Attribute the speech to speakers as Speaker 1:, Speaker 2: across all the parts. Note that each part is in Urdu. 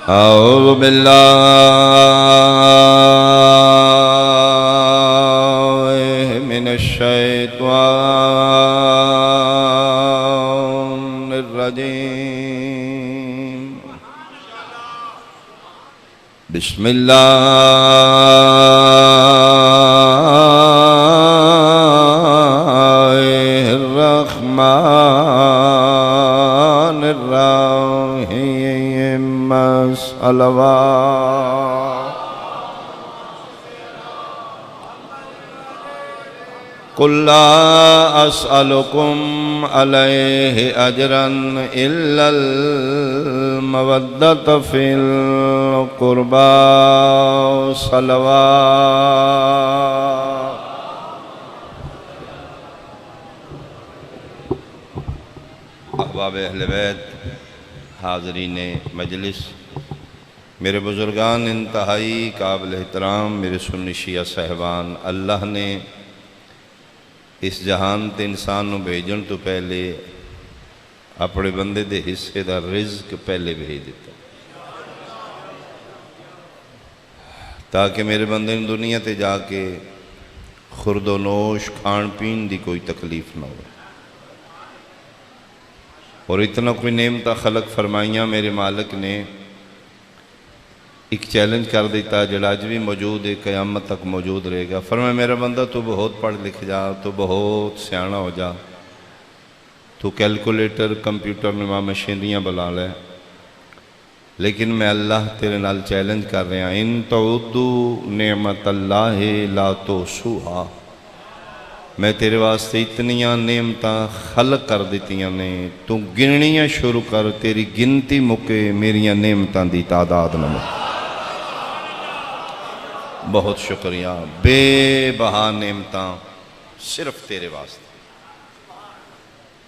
Speaker 1: أعوذ بالله من الشيطان الرجيم. بسم الله الرحمن الرحيم. صلوات. قل لا أسألكم عليه أجرا إلا المودة في القربى. صلوات. احباب اہل بیت، حاضرین مجلس، میرے بزرگان انتہائی قابل احترام، میرے سنی شیعہ صاحبان، اللہ نے اس جہان تے انسان نو بھیجن تو پہلے اپنے بندے دے حصے دا رزق پہلے بھیج دیتا تاکہ میرے بندے نے دنیا تے جا کے خورد و نوش کھان پین دی کوئی تکلیف نہ ہو. اور اتنا کوئی نعمتہ خلق فرمائیاں میرے مالک نے ایک چیلنج کر دیتا جڑا اج بھی موجود ہے، قیامت تک موجود رہے گا. فرمایا میرا بندہ تو بہت پڑھ لکھ جا، تو بہت سیاںا ہو جا، تو کیلکولیٹر کمپیوٹر نما مشینریاں بلا لے، لیکن میں اللہ تیرے نال چیلنج کر رہا، ان تعدوا نعمت اللہ لا تحصوها. میں تیرے واسطے اتنیاں نعمتاں خلق کر دیتیاں نے، تو گننیاں شروع کر، تیری گنتی مکے میریاں نعمتاں دی تعداد نہ مکے. بہت شکریہ، بے بہا نعمتاں صرف تیرے واسطے.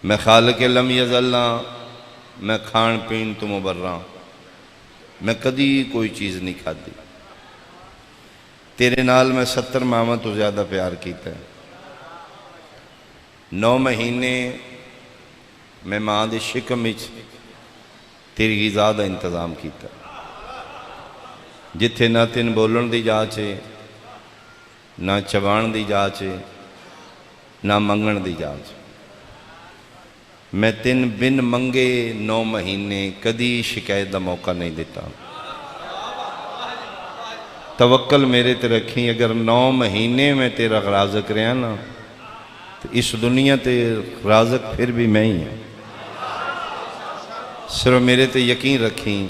Speaker 1: میں خالق لم یزلاں، میں کھان پین تو مبرراں، میں کدی کوئی چیز نہیں کھادی. تیرے نال میں 70 ماواں تو زیادہ پیار کیتا ہے. 9 مہینے میں ماں دے شکم وچ تیری غذا دا انتظام کیتا. جتھے نہ تین بولن دی جاچ ہے، نہ چبان دی جاچ ہے، نہ منگن دی جاچ. میں تین بن منگے 9 مہینے کدی شکایت دا موقع نہیں دیتا. توکل میرے تے رکھیں، اگر 9 مہینے میں تیرا رازق رہا نا تو اس دنیا تے رازق پھر بھی میں ہی ہوں. صرف میرے تے یقین رکھیں،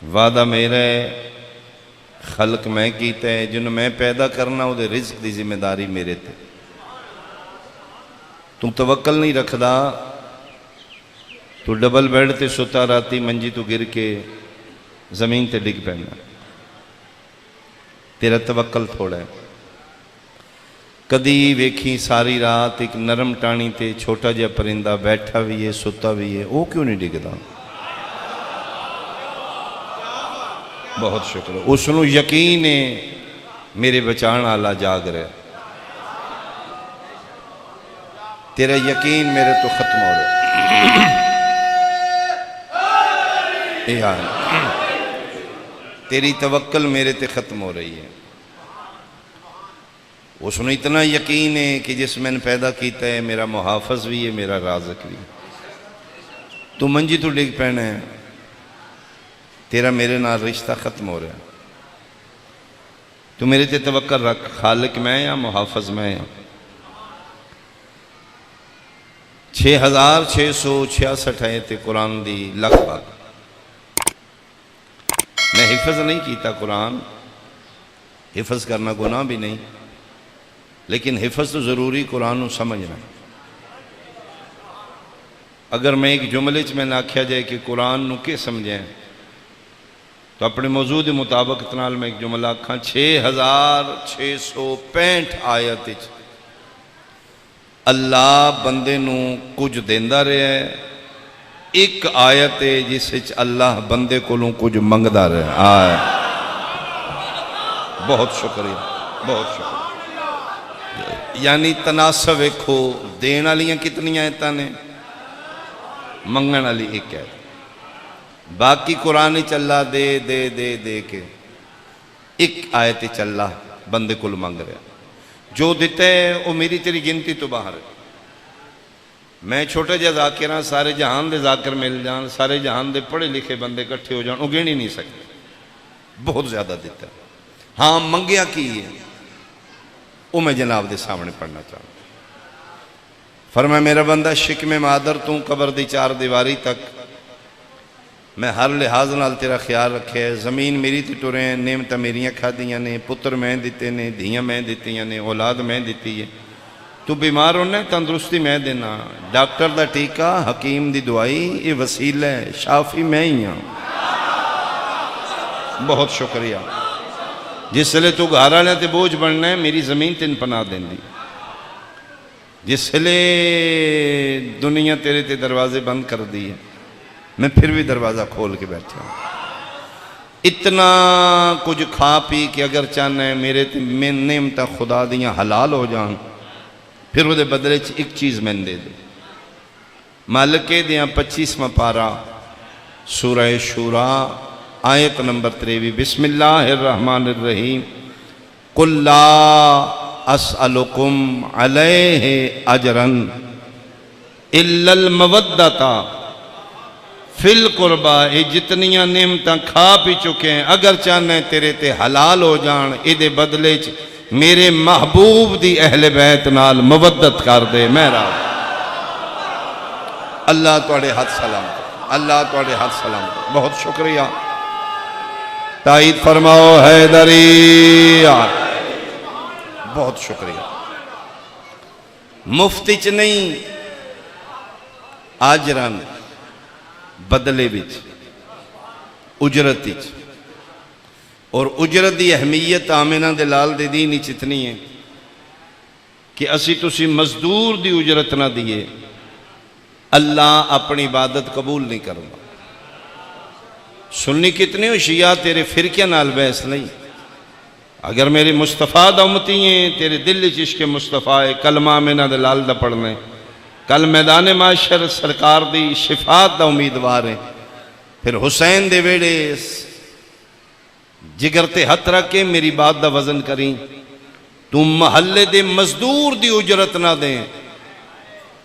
Speaker 1: وعدہ میرا ہے، خلق میں کیتا ہے، جنہوں میں پیدا کرنا وہ دے رزق دی ذمہ داری میرے تے. تم توکل نہیں رکھدا تو ڈبل بیڈ تے ستا راتی منجی تو گر کے زمین تے ڈگ پینا. تیرا توکل تھوڑا ہے. کدی ویکھی ساری رات ایک نرم ٹانی تے چھوٹا جہا پرندہ بیٹھا بھی ہے، ستا بھی ہے، وہ کیوں نہیں ڈگدا؟ بہت شکر. اس نو یقین ہے میرے بچان آلہ جاگ رہے. تیرا یقین میرے تو ختم ہو رہا. تیری توکل میرے تے ختم ہو رہی ہے. اس نے اتنا یقین ہے کہ جس میں نے پیدا کیتا ہے میرا محافظ بھی ہے، میرا رازق بھی ہے. تو منجی تو ڈگ پینا ہے، تیرا میرے نال رشتہ ختم ہو رہا ہے. تو میرے تے توکل رکھ، خالق میں یا محافظ میں. 6666 آیت قرآن دی لکھ بات. میں حفظ نہیں کیتا قرآن، حفظ کرنا گناہ بھی نہیں، لیکن حفظ تو ضروری قرآن نو سمجھنا. اگر میں ایک جملے میں نہ آکھیا جائے کہ قرآن نو کے سمجھیں تو اپنے موضوع دے مطابق اتنال میں ایک جملہ آکھاں. 6665 آیت اللہ بندے نو کچھ دیندہ رہے ہے. ایک آیت ہے جس وچ اللہ بندے کو کچھ منگدا رہے. بہت شکریہ، بہت شکریہ. یعنی تناسب ویکھو، دین والیاں کتنی آیتاں نے، منگن والی ایک ہے. باقی قرآن چلا دے دے دے دے کے ایک آیت چلا بندے کو مانگ رہا، جو دیتا ہے وہ میری تیری گنتی تو باہر ہے۔ میں چھوٹے جا ذاکر ہاں، سارے جہان دے ذاکر مل جان، سارے جہان دے پڑھے لکھے بندے کٹھے ہو جان، وہ گن ہی نہیں سکتے، بہت زیادہ دیتا ہے۔ ہاں منگیا کی ہے وہ میں جناب دے سامنے پڑھنا چاہوں۔ فرمایا میرا بندہ شکم مادر تو قبر دی چار دیواری تک میں ہر لحاظ نال تیرا خیال رکھے، زمین میری تے ٹرے ہیں، نعمتاں میریاں کھادیاں نے، پتر میں دیتے نے، دھیاں میں دیتیاں نے، اولاد میں دیتی ہے، تو بیمار ہونا ہے تندرستی میں دینا، ڈاکٹر دا ٹیکہ، حکیم دی دعائی، یہ وسیلہ ہے، شافی میں ہی ہوں۔ بہت شکریہ۔ جس لئے تو گھر والے تے بوجھ بننا ہے، میری زمین تین پناہ دین دی، جس لئے دنیا تیرے تے دروازے بند کر دی ہے، میں پھر بھی دروازہ کھول کے بیٹھا ہوں۔ اتنا کچھ کھا پی کہ اگر چاہنا ہے میرے تے میں نعمتاں خدا دیاں حلال ہو جان، پھر وہ دے بدلے ایک چیز میں دے دے۔ مالکے دیاں 25واں پارہ سورہ شورا آیت نمبر 23، بسم اللہ الرحمن الرحیم، قُلْ لَا أَسْأَلُكُمْ عَلَيْهِ أَجْرًا إِلَّا الْمَوَدَّةَ فِي الْقُرْبَى۔ یہ جتنیاں نعمتاں کھا پی چکے ہیں، اگر چاہنا ہے تیرے تے حلال ہو جان، ادھے بدلے میرے محبوب دی اہل بیت نال مودت کر دے میرا۔ اللہ توڑے ہاتھ سلام، اللہ توڑے ہاتھ سلام، بہت شکریہ۔ تائید فرماؤ حیدری، بہت شکریہ۔ مفتی چ نہیں، آجران بدلے بچ، اجرت چ، اور اجرت دی اہمیت آمینہ دلال دے دین اتنی ہے کہ اسی تسی مزدور دی اجرت نہ دیئے اللہ اپنی عبادت قبول نہیں کرنا۔ سنی کتنے ہو شیعہ تیرے فرقے نال بحث نہیں، اگر میرے مصطفیٰ دا امتی ہیں، تیرے دل عشق مصطفیٰ ہے، کلمہ آمینہ دلال دا پڑھنے، کل میدان معاشر سرکار دی شفاعت دا امیدوار ہیں، پھر حسین دے ویڑے جگر تے ہتھ رکھ کے میری بات دا وزن کریں، تم محلے دے مزدور دی اجرت نہ دیں،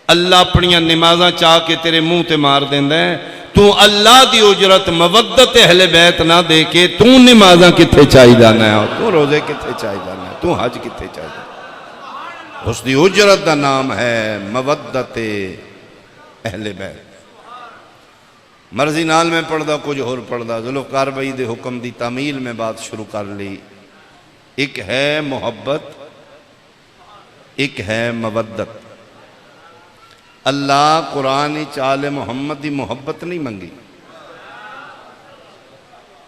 Speaker 1: اللہ اپنیاں نمازاں چاہ کے تیرے منہ تے مار دیں دیں، تو اللہ دی اجرت مودت اہل بیت نہ دے کے تو نمازاں کتھے چاہی جانا ہے، تو روزے کتھے چاہی جانا ہے، تو حج کتھے چاہی جانا ہے۔ اس دی اجرت دا نام ہے مودت اہل بیت۔ مرضی نال میں پڑھ دا کچھ اور پڑھ دا، ذوالفقار بھائی دے حکم دی تعمیل میں بات شروع کر لی۔ ایک ہے محبت، ایک ہے مودت۔ اللہ قرآن چال محمد دی محبت نہیں منگی،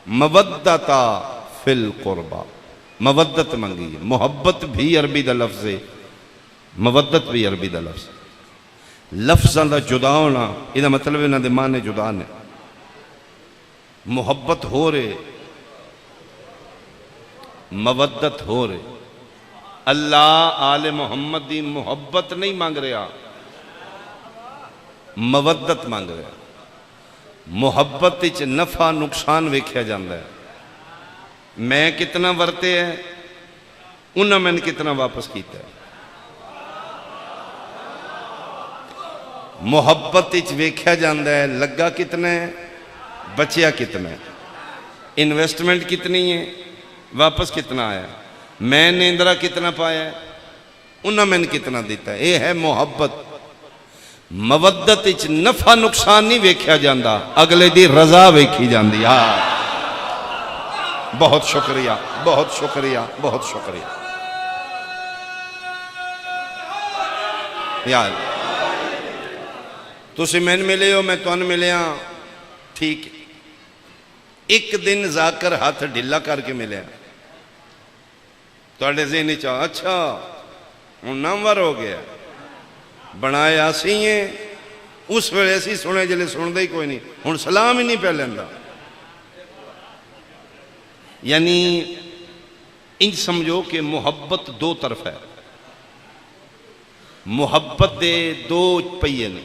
Speaker 1: مودتا فی القربہ، مودت منگی۔ محبت بھی عربی دا لفظ ہے، مودت بھی عربی دا لفظ ہے۔ لفظاں دا جدا ہونا، یہ دا مطلب انہاں دے معنی جدا نے۔ محبت ہو رہے، مودت ہو رہے۔ اللہ آل محمد دی محبت نہیں مانگ رہا، مودت مانگ رہا۔ محبت وچ نفع نقصان ویکھیا جاندا ہے، میں کتنا ورتے ہے، انہاں میں کتنا واپس کیتا ہے۔ محبت وچ ویکھیا جاندا ہے لگا کتنا ہے، بچیا کتنا ہے، انویسٹمنٹ کتنی ہے، واپس کتنا آیا، میں نے اندرا کتنا پایا ہے، انہاں میں کتنا دیتا ہے۔ یہ ہے محبت۔ مودت وچ نفع نقصان نہیں ویکھیا جاندا، اگلے دی رضا ویکھی جاندی۔ ہاں بہت شکریہ، بہت شکریہ، بہت شکریہ یار۔ تسی میں ملے ہو، میں تون ملے ہاں، ٹھیک ہے۔ ایک دن ذاکر ہاتھ ڈھلا کر کے ملے ہاں، توڑے ذہنی چاہو اچھا ہوں نامور ہو گیا، بنایا سی ہیں اس ویلے سی سنے جلے سن دے ہی کوئی نہیں، ہوں سلام ہی نہیں پہ لیندہ۔ یعنی ان سمجھو کہ محبت دو طرف ہے، محبت دے دو پہیے نے،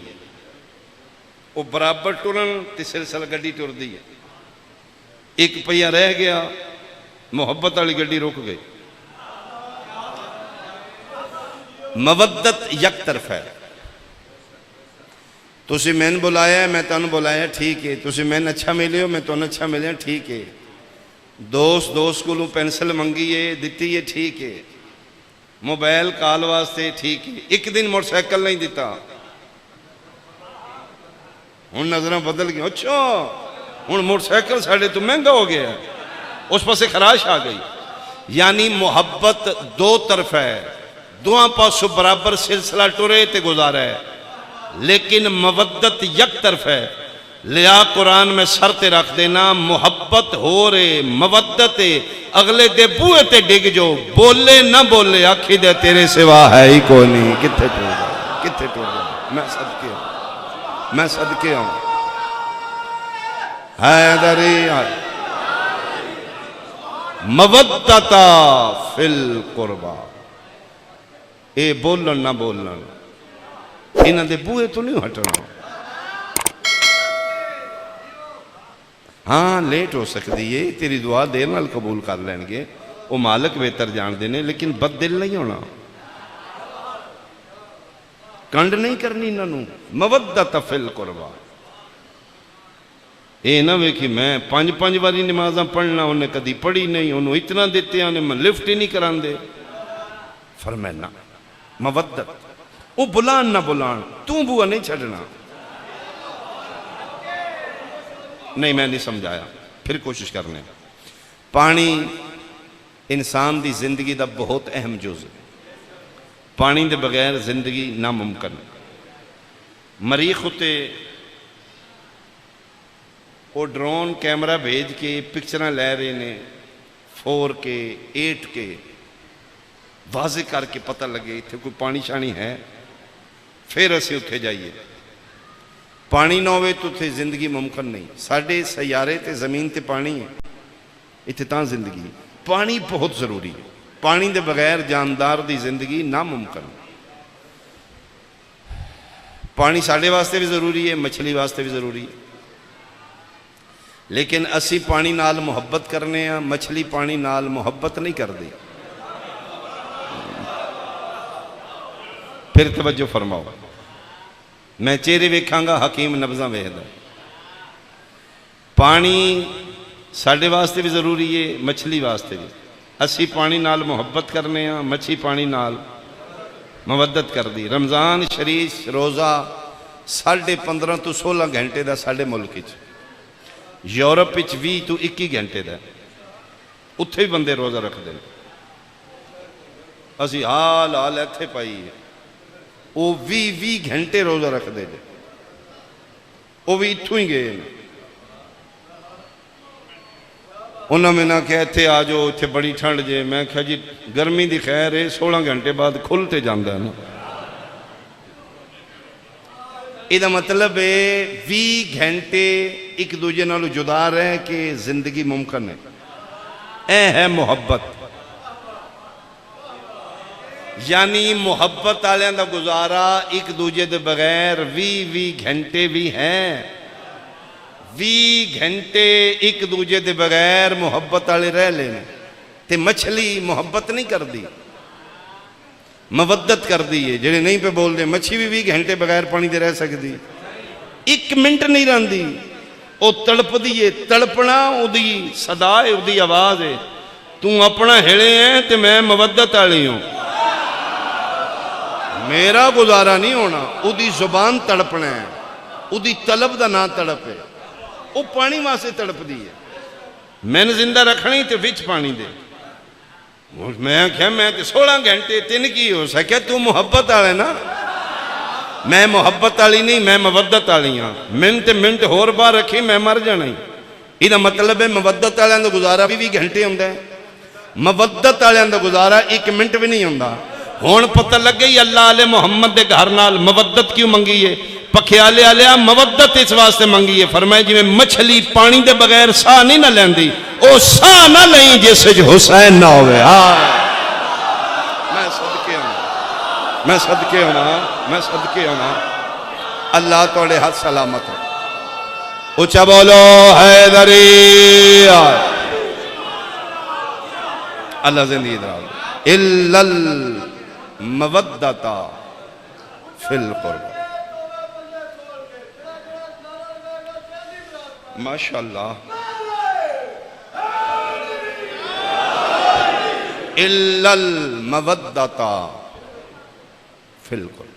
Speaker 1: وہ برابر ٹرن تے سلسلہ گڈی ٹردی ہے، ایک پہیا رہ گیا، محبت والی گڈی رک گئی۔ مودت یک طرف ہے، تسی میں نے بلایا ہے، میں تانوں بلایا ٹھیک ہے، تسی میں نے اچھا ملے ہو، میں تانوں اچھا ملے ٹھیک ہے، دوست کو پینسل منگی ہے دیتی ہے ٹھیک ہے، موبائل کال واسطے ٹھیک ہے، ایک دن موٹر سائیکل نہیں دیتا، ہن نظریں بدل گئی، اچھا ہن موٹر سائیکل ساڑھے تو مہنگا ہو گیا، اس پاسے خراش آ گئی۔ یعنی محبت دو طرف ہے، دواں پاسوں برابر سلسلہ ٹرے تے گزارا ہے، لیکن مودت یک طرف ہے۔ لیا قرآن میں سر تے رکھ دینا، محبت ہو رہے مودت اگلے دے بوئے تے ڈگ جو، بولے نہ بولے آکھی دے تیرے سوا ہے ہی کوئی نہیں، کتھے ٹور جائے، کتھے ٹور جائے، میں صدقے ہوں حیدری مودتا فی القربہ، اے بولن نہ بولن انہاں دے بوئے تو نہیں ہٹنا۔ ہاں لیٹ ہو سکتی ہے، تیری دعا دیر نال قبول کر لیں گے، وہ مالک بہتر جان دینے، لیکن بد دل نہیں ہونا، کنڈ نہیں کرنی انہوں۔ مودت فی القربہ، اے نہ وے کہ میں پانچ واری نمازاں پڑھنا، انہیں کدی پڑھی نہیں، انہوں اتنا دیتے ہیں، انہیں میں لفٹ ہی نہیں کران دے۔ فرمائنا مودت، وہ بلان نہ بلان، تو بوا نہیں چھڑنا۔ نہیں میں نہیں سمجھایا، پھر کوشش کرنے۔ پانی انسان دی زندگی دا بہت اہم جز ہے، پانی دے بغیر زندگی ناممکن۔ مریخ ہوتے وہ ڈرون کیمرہ بھیج کے پکچریں لے رہے نے، 4K 8K، واضح کر کے پتہ لگے تھے کوئی پانی شانی ہے، پھر اسے اتھے جائیے۔ پانی نہ ہوئے تو تھے زندگی ممکن نہیں۔ ساڑھے سیارے تے زمین تے پانی ہے، اتتاں زندگی، پانی بہت ضروری ہے، پانی دے بغیر جاندار دی زندگی ناممکن۔ پانی ساڑھے واسطے بھی ضروری ہے، مچھلی واسطے بھی ضروری ہے، لیکن اسی پانی نال محبت کرنے ہیں، مچھلی پانی نال محبت نہیں کر دی۔ پھر توجہ فرماؤ، میں چہرے ویکھاں گا، حکیم نبضاں ویکھدا۔ پانی ساڈے واسطے بھی ضروری ہے، مچھلی واسطے بھی۔ اسی پانی نال محبت کرنے ہیں، مچھلی پانی نال مودت کر دی۔ رمضان شریف روزہ 15.5 تو 16 گھنٹے دا ساڈے ملک وچ، یورپ وچ 20 تو 21 گھنٹے دا، اتھے بھی بندے روزہ رکھ دیں۔ اسی حال ایتھے پائی ہے، وہ 20 گھنٹے روزہ رکھ دے جے، وہ بھی اتھوں ہی گئے ہیں۔ انہوں میں نہ کہا اتھے آ جو، اتھے بڑی ٹھنڈ جے، میں کہا جی گرمی دی خیر ہے، 16 گھنٹے بعد کھلتے جاندہ ہے نا۔ یہ مطلب ہے 20 گھنٹے ایک دوجے نالو جدا رہے کہ زندگی ممکن ہے۔ اے ہے محبت، یعنی محبت آلیاں دا گزارا ایک دوجے دے بغیر 20 گھنٹے بھی ہیں۔ 20 گھنٹے ایک دوجے دے بغیر محبت آلے رہ لینے، تے مچھلی محبت نہیں کر دی، مودت کر دی ہے۔ جنہیں نہیں پہ بول دے، مچھی بھی 20 گھنٹے بغیر پانی دے رہ سکتی، 1 منٹ نہیں رہن دی، او تڑپ دیئے، تڑپنا او دی صدا ہے، او دی آواز ہے، تم اپنا ہڑے ہیں تے میں مودت آلی ہوں، میرا گزارا نہیں ہونا، او دی زبان تڑپنا ہے، او دی طلب دا نہ تڑپ ہے، او پانی وہاں سے تڑپ دی ہے۔ میں نے زندہ رکھنی تے وچ پانی دے، میں کہا میں تے 16 گھنٹے تین کی ہو سکے، تو محبت آلے نا، میں محبت آلی نہیں، میں مودت آلی ہاں، منٹ ہور بار رکھی میں مر جانا ہی۔ یہ مطلب ہے مودت آلیاں دا گزارا 20 گھنٹے ہوندہ ہے، مودت آلیاں دا گزارا 1 منٹ بھی نہیں ہوندہ۔ ہون پتہ لگ گئی اللہ علیہ محمد دے گھر نال مودت کیوں منگی ہے؟ پکھیالے آلیا مودت اس واسطے منگی ہے، فرمائے جی میں مچھلی پانی دے بغیر ساہ نہیں نہ لیندی، او ساہ نہ لیں جیسے جو حسین نہ ہوئے۔ میں صدقے ہوں، میں صدقے ہوں، اللہ توڑے حد سلامت ہوں۔ اچھا بولو حیدری اللہ زندگی دراز الا المودۃ فی القربہ ماشاءاللہ الا المودۃ فی القربہ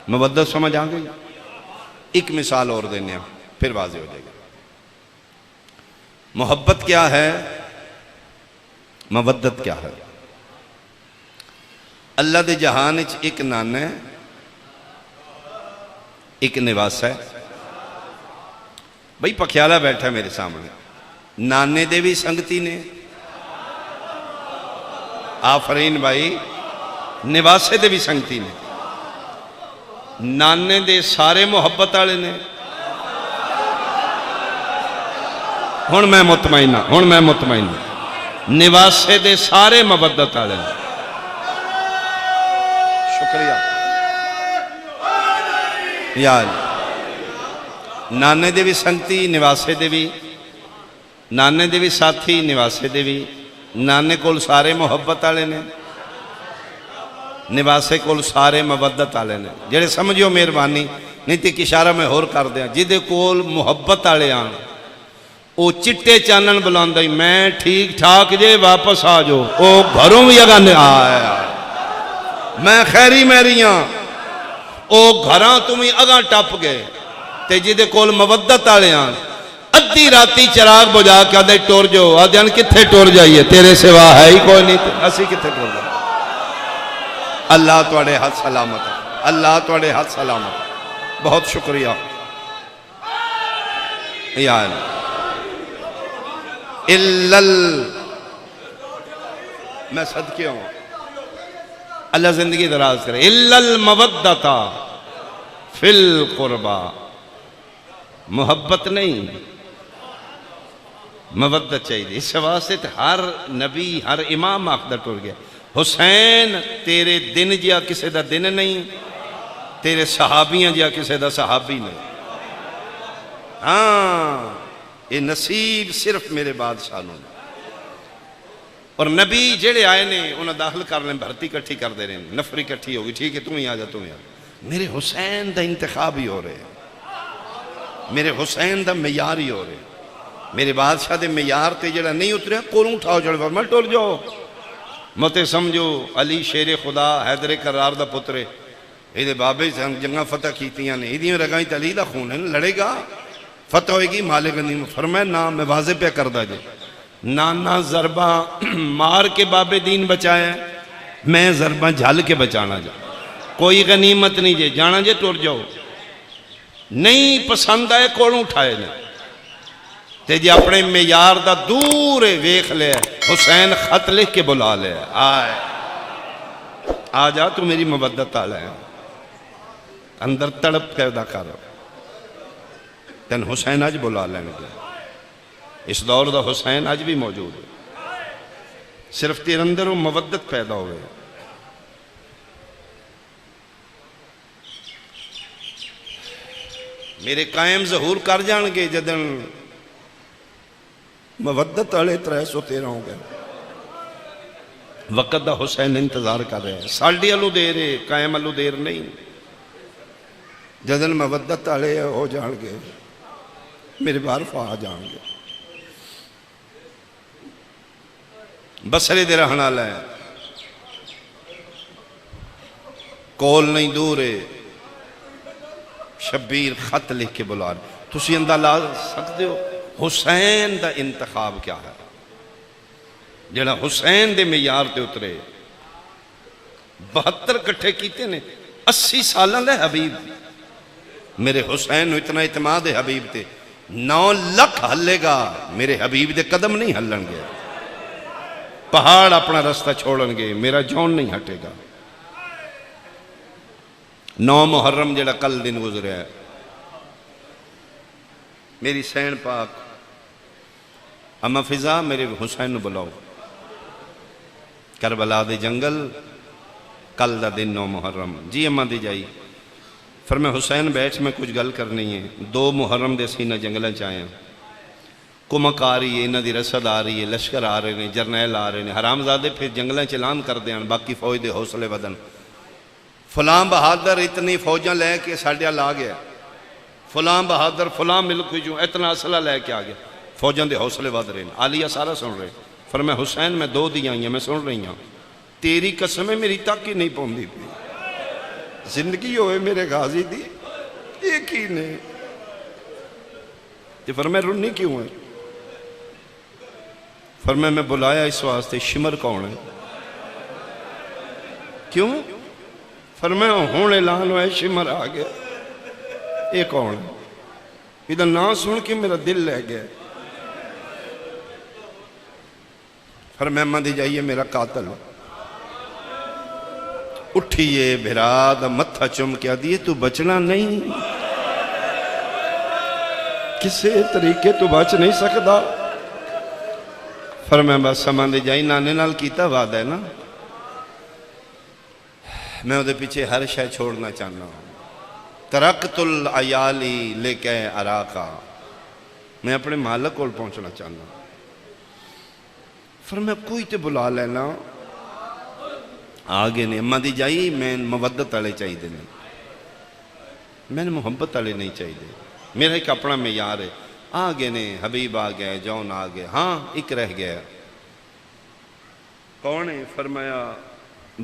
Speaker 1: مودت سمجھ آ گئی ایک مثال اور دینے ہیں پھر واضح ہو جائے گا محبت کیا ہے مودت کیا ہے اللہ دے جہان وچ ایک نانا ہے ایک نواس ہے بھائی پکھیالا بیٹھا ہے میرے سامنے نانے دے بھی سنگتی نے آفرین بھائی نواسے دے بھی سنگتی نے نانے دے سارے محبت والے نے ہن میں مطمئن نواسے دے سارے مودت والے نے شکریہ یار نانے دے بھی سنگتی نواسے دے بھی نانے دے بھی ساتھی نواسے دے بھی نانے کول سارے محبت والے نے نواسے کول سارے مودت والے نے جڑے سمجھو مہربانی نہیں تے اشارہ میں ہور کر دیا جدے کول محبت والے آن او چٹے چانن بلاندائی میں ٹھیک ٹھاک جے واپس آ جو او گھروں بھی اگا نے آیا میں خیری میریاں او گھراں تمہیں اگا ٹپ گئے تے جدے کول مودت والے آن ادھی راتی چراغ بجا کے آدھے ٹور جو آدھے کتھے ٹور جائیے تیرے سوا ہے ہی کوئی نہیں اسی کتھے ٹور جائیے اللہ توڑے ہاتھ سلامت اللہ توڑے ہاتھ سلامت بہت شکریہ یا میں صدقے ہوں اللہ زندگی دراز کرے الا المودۃ فی القربہ محبت نہیں مودت چاہیے اس واسطے ہر نبی ہر امام آخدہ ٹور گیا حسین تیرے دن جیا کسے دا دن نہیں تیرے صحابیاں جیا کسے دا صحابی نہیں ہاں یہ نصیب صرف میرے بادشاہ نے اور نبی جڑے آئے نے انہیں داخل کر لیں بھرتی کٹھی کر دے رہے ہیں نفری کٹھی ہوگی ٹھیک ہے تم ہی آجا میرے حسین دا انتخاب ہی ہو رہے ہیں میرے حسین دا معیار ہی ہو رہے ہیں میرے بادشاہ دے معیار تے جڑا نہیں اترے کولوں اٹھاؤ جڑے میں ٹور جاؤ متے سمجھو علی شیر خدا حیدر کرار دا پترے یہ بابے جنگاں فتح کیتیاں نے یہ رگائیں تلی دا خون ہے لڑے گا فتح ہوئے گی مالک غنیمت فرمائے نا میں واضح پہ کر دا جے نانا ضربہ مار کے بابے دین بچائے میں ضربہ جھل کے بچانا جا کوئی غنیمت نہیں جے جانا جے ٹور جاؤ نہیں پسند آئے کولوں اٹھائے نہیں تے جی اپنے معیار دا دور ویکھ لے حسین خط لکھ کے بلا لے آئے آ جا تو میری مودت آ لے اندر تڑپ پیدا کر تین حسین آج بلا لینے گیا اس دور دا حسین آج بھی موجود ہے صرف تیر اندر وہ مودت پیدا ہوئے میرے قائم ظہور کر جان گے جدن مودت والے 313 ہو گئے وقت دا حسین انتظار کر رہے ہیں ساڑھی allو دیر ہے قائم allو دیر نہیں جدن مودت والے ہو جان گے میرے بار فا جان گے بسرے دے رہنا لے کول نہیں دور ہے شبیر خط لکھ کے بلا رہے تسی اندہ لا سکتے ہو حسین دا انتخاب کیا ہے جڑا حسین دے معیار تے اترے 72 کٹھے کیتے نے 80 سالوں دے حبیب میرے حسین اتنا اعتماد ہے حبیب تے 9 لاکھ ہلے گا میرے حبیب دے قدم نہیں ہلن گے پہاڑ اپنا رستہ چھوڑن گے میرا جون نہیں ہٹے گا 9 محرم جڑا کل دن گزرے ہے میری سین پاک اما فضا میرے حسین نو بلاؤ کربلا دے جنگل کل دا دن 9 محرم جی اما دی جائی فرمایا حسین بیٹھ میں کچھ گل کرنی ہے 2 محرم دے سینہ جنگلیں چاہیں کمک آ رہی ہے انہاں دی رسد آ رہی ہے لشکر آ رہے ہیں جرنیل آ رہے ہیں حرام زادے پھر جنگلیں چلان کر دیاں باقی فوج دے حوصلے بدن فلاں بہادر اتنی فوجاں لے کے ساڈے ال آ گیا فلاں بہادر فلاں ملک جو اتنا اسلحہ لے کے آ گیا فوجاں دے حوصلے بد رہے ہیں عالیہ سارا سن رہے فرمایا حسین میں 2 دی آئی ہیں میں سن رہی ہوں تیری قسم ہے میری تک ہی نہیں پوندی پی زندگی ہوئے میرے غازی دی ایک ہی نے تو فرمایا رنی کیوں ہے فرمایا میں بلایا اس واسطے شمر کون ہے کیوں فرمایا ہون اعلان ہوئے شمر آ گیا یہ کون ہے ادھر نام سن کے میرا دل لے گیا فرمایا مندی جائیے میرا قاتل اٹھئیے بھراد متھا چم کیا دیئے تو بچنا نہیں کسے طریقے تو بچ نہیں سکتا فرمایا بس سمان دے جائی نانے نال کیتا وعدہ ہے نا میں ادھے پیچھے ہر شے چھوڑنا چاہنا ہوں ترکت العیالی لے کے عراقہ میں اپنے مالک کو پہنچنا چاہنا ہوں فرمایا کوئی تے بلا لینا آگے نے اماں دی جائی میں مودت والے چاہیے نہیں میں نے محبت والے نہیں چاہیے میرا ایک اپنا معیار ہے آگے نے حبیب آ گئے جون آ گئے ہاں ایک رہ گیا کون ہے فرمایا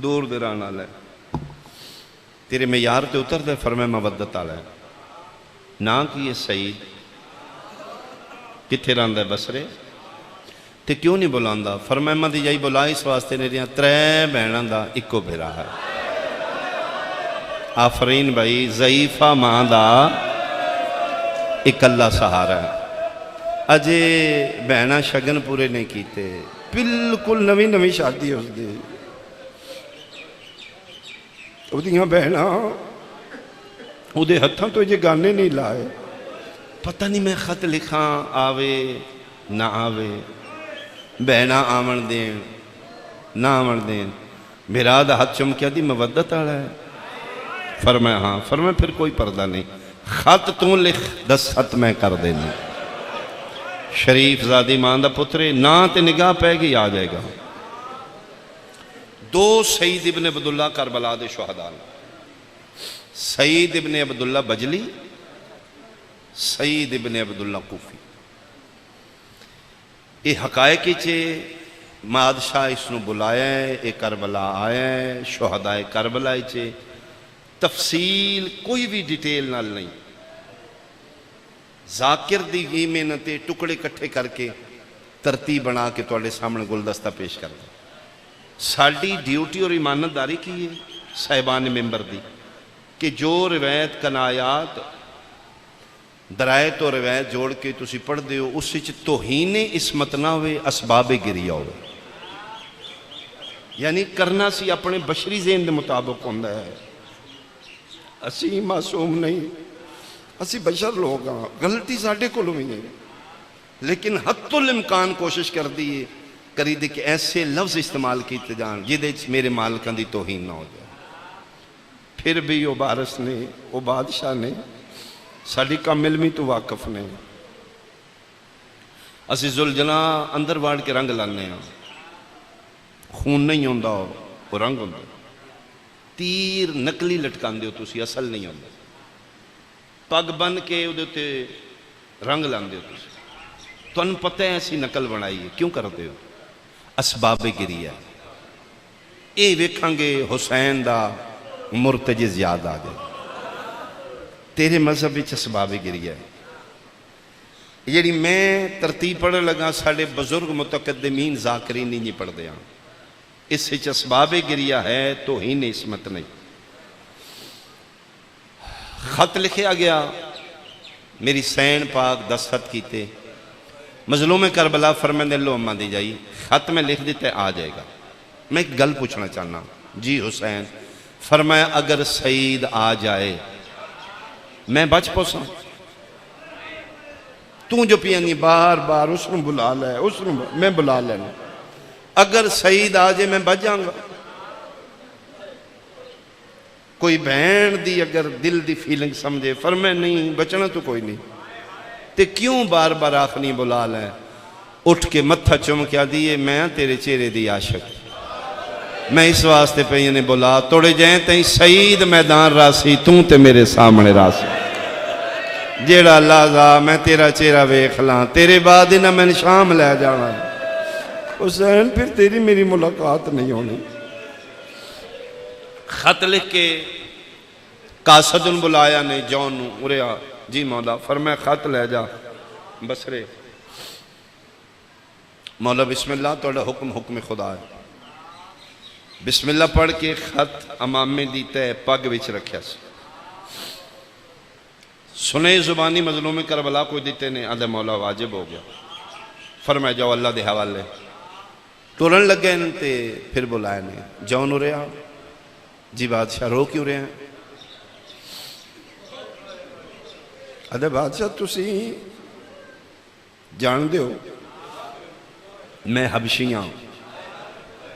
Speaker 1: دور دران والا ہے تیرے معیار تے اتر دے فرمایا مودت والا ہے نہ کی یہ سعید کتھے رہندا ہے بسرے تے کیوں نہیں بلاندا فرمایا ماں دی جائی بلا اس واسطے نے 3 بہناں دا اکو بھیرا ہے آفرین بھائی ضعیفہ ماں دا اکلا سہارا ہے اجے بہناں شگن پورے نہیں کیتے بالکل نویں شادی اس دی او دیاں بہناں او دے ہتھاں تو یہ گانے نہیں لائے پتہ نہیں میں خط لکھاں آوے نہ آوے بہنا آمن دین نہ آمن دین میرا دا ہاتھ چمکیا دی مودت آڑا ہے فرمایا ہاں فرمایا پھر کوئی پردہ نہیں خط تو لکھ 10 خط میں کر دینا شریف زادی مان دا پترے نا تے نگاہ پہ گی آ جائے گا 2 سعید ابن عبداللہ کربلا دے شہدان سعید ابن عبداللہ بجلی سعید ابن عبداللہ کوفی یہ حقائق چھے مادشاہ اس نو بلایا ہے یہ کربلا آیا ہے شہدائے کربلا چھے تفصیل کوئی بھی ڈیٹیل نال نہیں ذاکر دی گی محنتے ٹکڑے کٹھے کر کے ترتیب بنا کے توڑے سامنے گلدستہ پیش کر دیں ساڑی ڈیوٹی اور ایمانت داری کی ہے صاحبان ممبر دی کہ جو روایت کنایات درائت اور روایت جوڑ کے تسی پڑھ دے ہو اس سے توہین عصمت نہ ہوئے اسباب گریہ ہوئے یعنی کرنا سی اپنے بشری ذہن دے مطابق ہوندہ ہے اسی معصوم نہیں اسی بشر لوگ ہاں غلطی ساڑھے کو لوگ نہیں لیکن حتی الامکان کوشش کر دیئے کری دے کہ ایسے لفظ استعمال کیتے جان جدے میرے مالکان دی توہین نہ ہو جائے پھر بھی وہ بارس نے وہ بادشاہ نے ساڑھی کام علمی تو واقف نہیں اسی زلجلہ اندر وارڈ کے رنگ لانے ہیں خون نہیں ہوندہ وہ رنگ ہوندہ تیر نکلی لٹکان دیو تو اسی اصل نہیں ہوندہ پگ بن کے ادھے رنگ لان دیو تو اسی تو ان پتہ ہے ایسی نکل بنائی ہے کیوں کرتے ہو اسباب گریہ اے ویکھاں گے حسین دا مرتجز یاد آ گئے تیرے مذہبی اسباب گریہ ہے یعنی میں ترتیب پڑھ لگا ساڑھے بزرگ متقدمین ذاکرین نہیں پڑھ دیا اس سے اسباب گریہ ہے تو ہی نہیں عصمت نہیں خط لکھیا گیا میری سین پاک 10 خط کیتے مظلوم کربلا فرمائیں دے لو اماں دی جائی خط میں لکھ دیتے آ جائے گا میں ایک گل پوچھنا چاہنا جی حسین فرمایا اگر سعید آ جائے میں بچ پوسا تو جو پیانی بار بار اس نے بلا لے اس نے میں بلا لینا اگر سعید آ جائے میں بچ جاؤں گا کوئی بہن دی اگر دل دی فیلنگ سمجھے، فرمائے نہیں بچنا تو کوئی نہیں، تے کیوں بار بار آخنی بلا لے؟ اٹھ کے متھا چوم کیا دیئے میں تیرے چہرے دی عاشق، میں اس واسطے پہ انہیں بلا توڑے جائیں تہیں سعید میدان راسی توں تے میرے سامنے راسی، جیڑا لازا میں تیرا چہرہ ویکھ لاں، تیرے بعد نہ میں شام لے جانا، حسین پھر تیری میری ملاقات نہیں ہونی۔ خط لکھ کے قاصد بلایا نے جون اریا، جی مولا، فرمایا خط لے جا بسرے، مولا بسم اللہ توڑا حکم حکم خدا ہے، بسم اللہ پڑھ کے خط امامے دیتا ہے پگ وچ رکھیا سی، سنے زبانی مظلوم کربلا کو دیتے نے، آدھے مولا واجب ہو گیا، فرمایا جاؤ اللہ دے حوالے، ٹورن لگ گئے انتے پھر بلائے نے جون اریا، جی بادشاہ رو کیوں رہے ہیں؟ آدھے بادشاہ تسی جان دے ہو میں حبشیاں،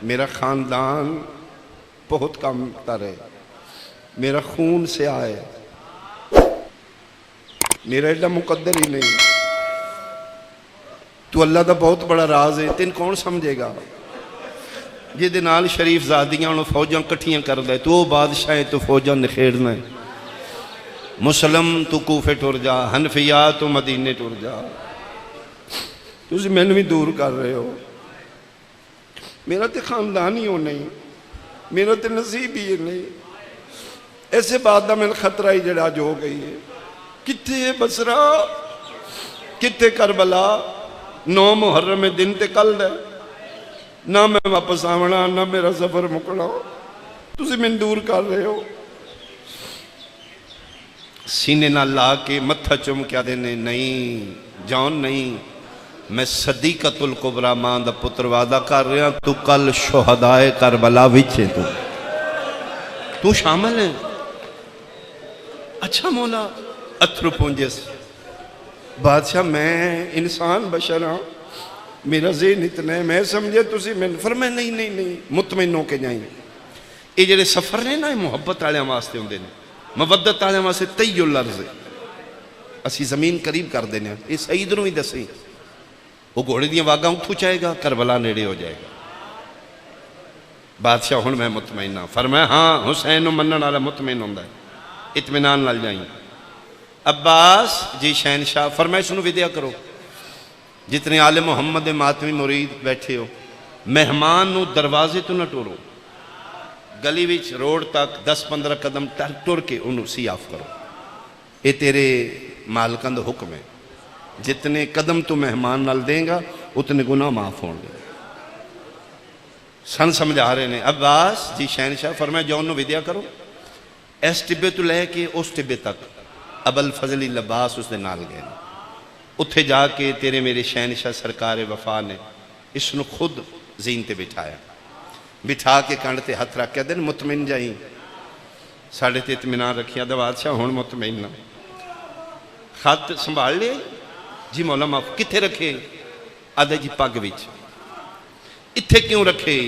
Speaker 1: میرا خاندان بہت کم تر ہے، میرا خون سے آئے، میرا ایڈا مقدر ہی نہیں، تو اللہ دا بہت بڑا راز ہے، تین کون سمجھے گا؟ یہ دنال شریف زادیاں انہوں فوجاں کٹھیاں کر دے، تو بادشاہ ہے تو فوجاں نکھیڑنا ہے، مسلم تو کوفے ٹور جا، حنفیہ تو مدینے ٹور جا، تسی میں بھی دور کر رہے ہو، میرا تے خاندان ہی ہو نہیں، میرا تے نصیب ہی نہیں، ایسے بات دا میں خطرہ ہی جڑا جو ہو گئی ہے، کتے بسرا کتے کربلا، 9 محرم دن تے کل دے، نہ میں واپس آونا نہ میرا سفر مکڑا ہو، تسی میں دور کر رہے ہو۔ سینے نہ لا کے متھا چم کیا دینے، نہیں جان نہیں، میں صدیقۃ الکبریٰ ماں دا پتر وعدہ کر رہا، تو کل شہدائے کربلا وچے تو شامل ہے۔ اچھا مولا، اتھرو پونجس، بادشاہ میں انسان بشر ہاں، میرا ذہن اتنا ہے، میں سمجھے تسی میں فرمائے نہیں نہیں نہیں مطمئن ہو کے جائیں، یہ جڑے سفر نے نا محبت آلیاں واسطے ہوندے نے، مودت آلیاں واسطے طی الارض، اسی زمین قریب کر دینے، یہ سعید نو ہی دسیں، وہ گھوڑے دیاں واگاں اتھو چاہے گا، کربلا نیڑے ہو جائے گا۔ بادشاہ ہن میں مطمئن ہاں، فرمایا ہاں حسین نو منن والا مطمئن ہوندا ہے، اطمینان نال جائیں۔ عباس جی شہنشاہ، فرمایا سنو ودیا کرو، جتنے آل محمد ماتمی مرید بیٹھے ہو، مہمان نو دروازے تو نہ ٹورو، گلی وچ روڈ تک 10-15 قدم ٹر کے انہوں سیاف کرو، یہ تیرے مالکان دا حکم ہے، جتنے قدم تو مہمان نال دیں گا اتنے گناہ معاف ہوں گے۔ سن سمجھا رہے ہیں عباس جی شہنشاہ، فرمایا جو انہوں ودیا کرو، اس ٹبے تو لے کے اس ٹبے تک ابوالفضل لباس اس دے نال گئے، اتھے جا کے تیرے میرے شہنشاہ سرکار وفا نے اس نے خود زین تے بٹھایا، بٹھا کے کانڈ تے ہتھ رکھ کے دن مطمئن جائیں، ساڑھے تے اطمینان رکھیا دا بادشاہ ہون مطمئن نہ، خط سنبھال لے، جی مولا معاف کتھے رکھے؟ آدھا جی پاگ وچ، اتھے کیوں رکھے؟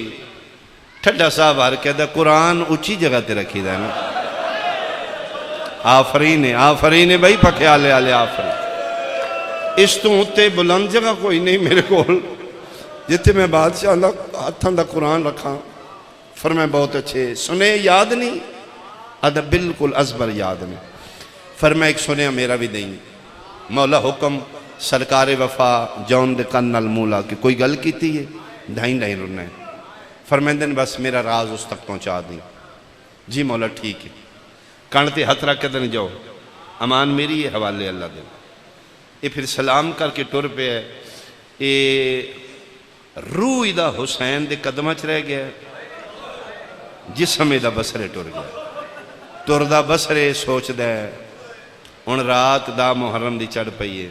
Speaker 1: ٹھڈا صاحب ہر کہہ قرآن اچھی جگہ تے رکھی دا نا، آفرین ہے بھائی پکھیالے آلے آفرین، اس تو ہوتے بلند جگہ کوئی نہیں میرے کول جتے میں بادشاہ اللہ ہاتھاں دا قرآن رکھا۔ فرمائے بہت اچھے، سنے یاد نہیں؟ آدھا بالکل ازبر یاد نہیں۔ فرمائے ایک سنیا میرا بھی نہیں، مولا حکم سرکار وفا جون دے کن نال مولا کہ کوئی گل کی تھی ہے ڈھائیں رہنا ہے، فرمائے دن بس میرا راز اس تک پہنچا دیں، جی مولا ٹھیک ہے، کانتے ہتھ رکھ کے دن جاؤ، امان میری ہے حوالے اللہ دے، یہ پھر سلام کر کے ٹر پہ ہے، یہ روح دا حسین دے قدمہ چ رہ گیا، جسم دا بسرے ٹر گیا، ٹر دا بسرے سوچ دے، ان رات دا محرم دی چڑھ پئیے،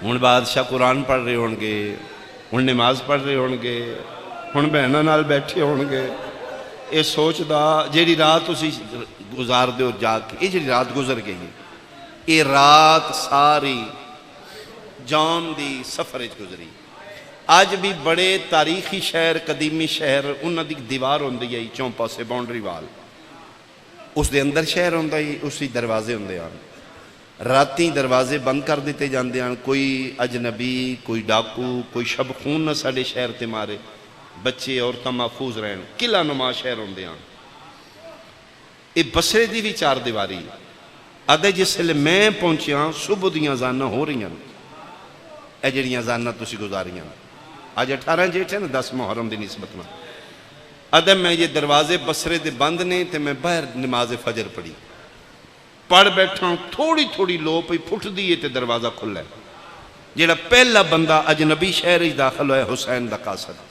Speaker 1: ان بادشاہ قرآن پڑھ رہے ہونگے، ان نماز پڑھ رہے ہونگے، ان بہنہ نال بیٹھے ہونگے، یہ سوچ دا جیڑی رات اسی گزار دے اور جا کے، یہ جیڑی رات گزر گئی ہے، یہ رات ساری جان دی سفرج گزری، آج بھی بڑے تاریخی شہر قدیمی شہر انہاں دی دیوار ہوندی ہے چونپا سے باؤنڈری وال، اس دے اندر شہر ہوندا ہی اسی دروازے ہوندے ہیں راتی دروازے بند کر دیتے جاندے ہیں کوئی اجنبی کوئی ڈاکو کوئی شب خون نہ ساڈے شہر تے مارے بچے عورتاں محفوظ رہن قلعہ نما شہر ہوندے ہیں یہ بصرے دی بھی چار دیواری آدھے جس لئے میں پہنچیا صبح دیاں زانہ ہو رہی ہیں اے جڑیاں زانہ تسی گزاریاں آج 18 جیٹھ ہے نا 10 محرم دی نسبت میں آدھے میں یہ دروازے بصرے دے بند نے تے میں باہر نماز فجر پڑھی پڑھ بیٹھا ہوں تھوڑی تھوڑی لو پئی پھٹ دیئے تے دروازہ کھل ہے جیڑا پہلا بندہ اجنبی شہر ہی داخل ہوئے حسین دا قاصد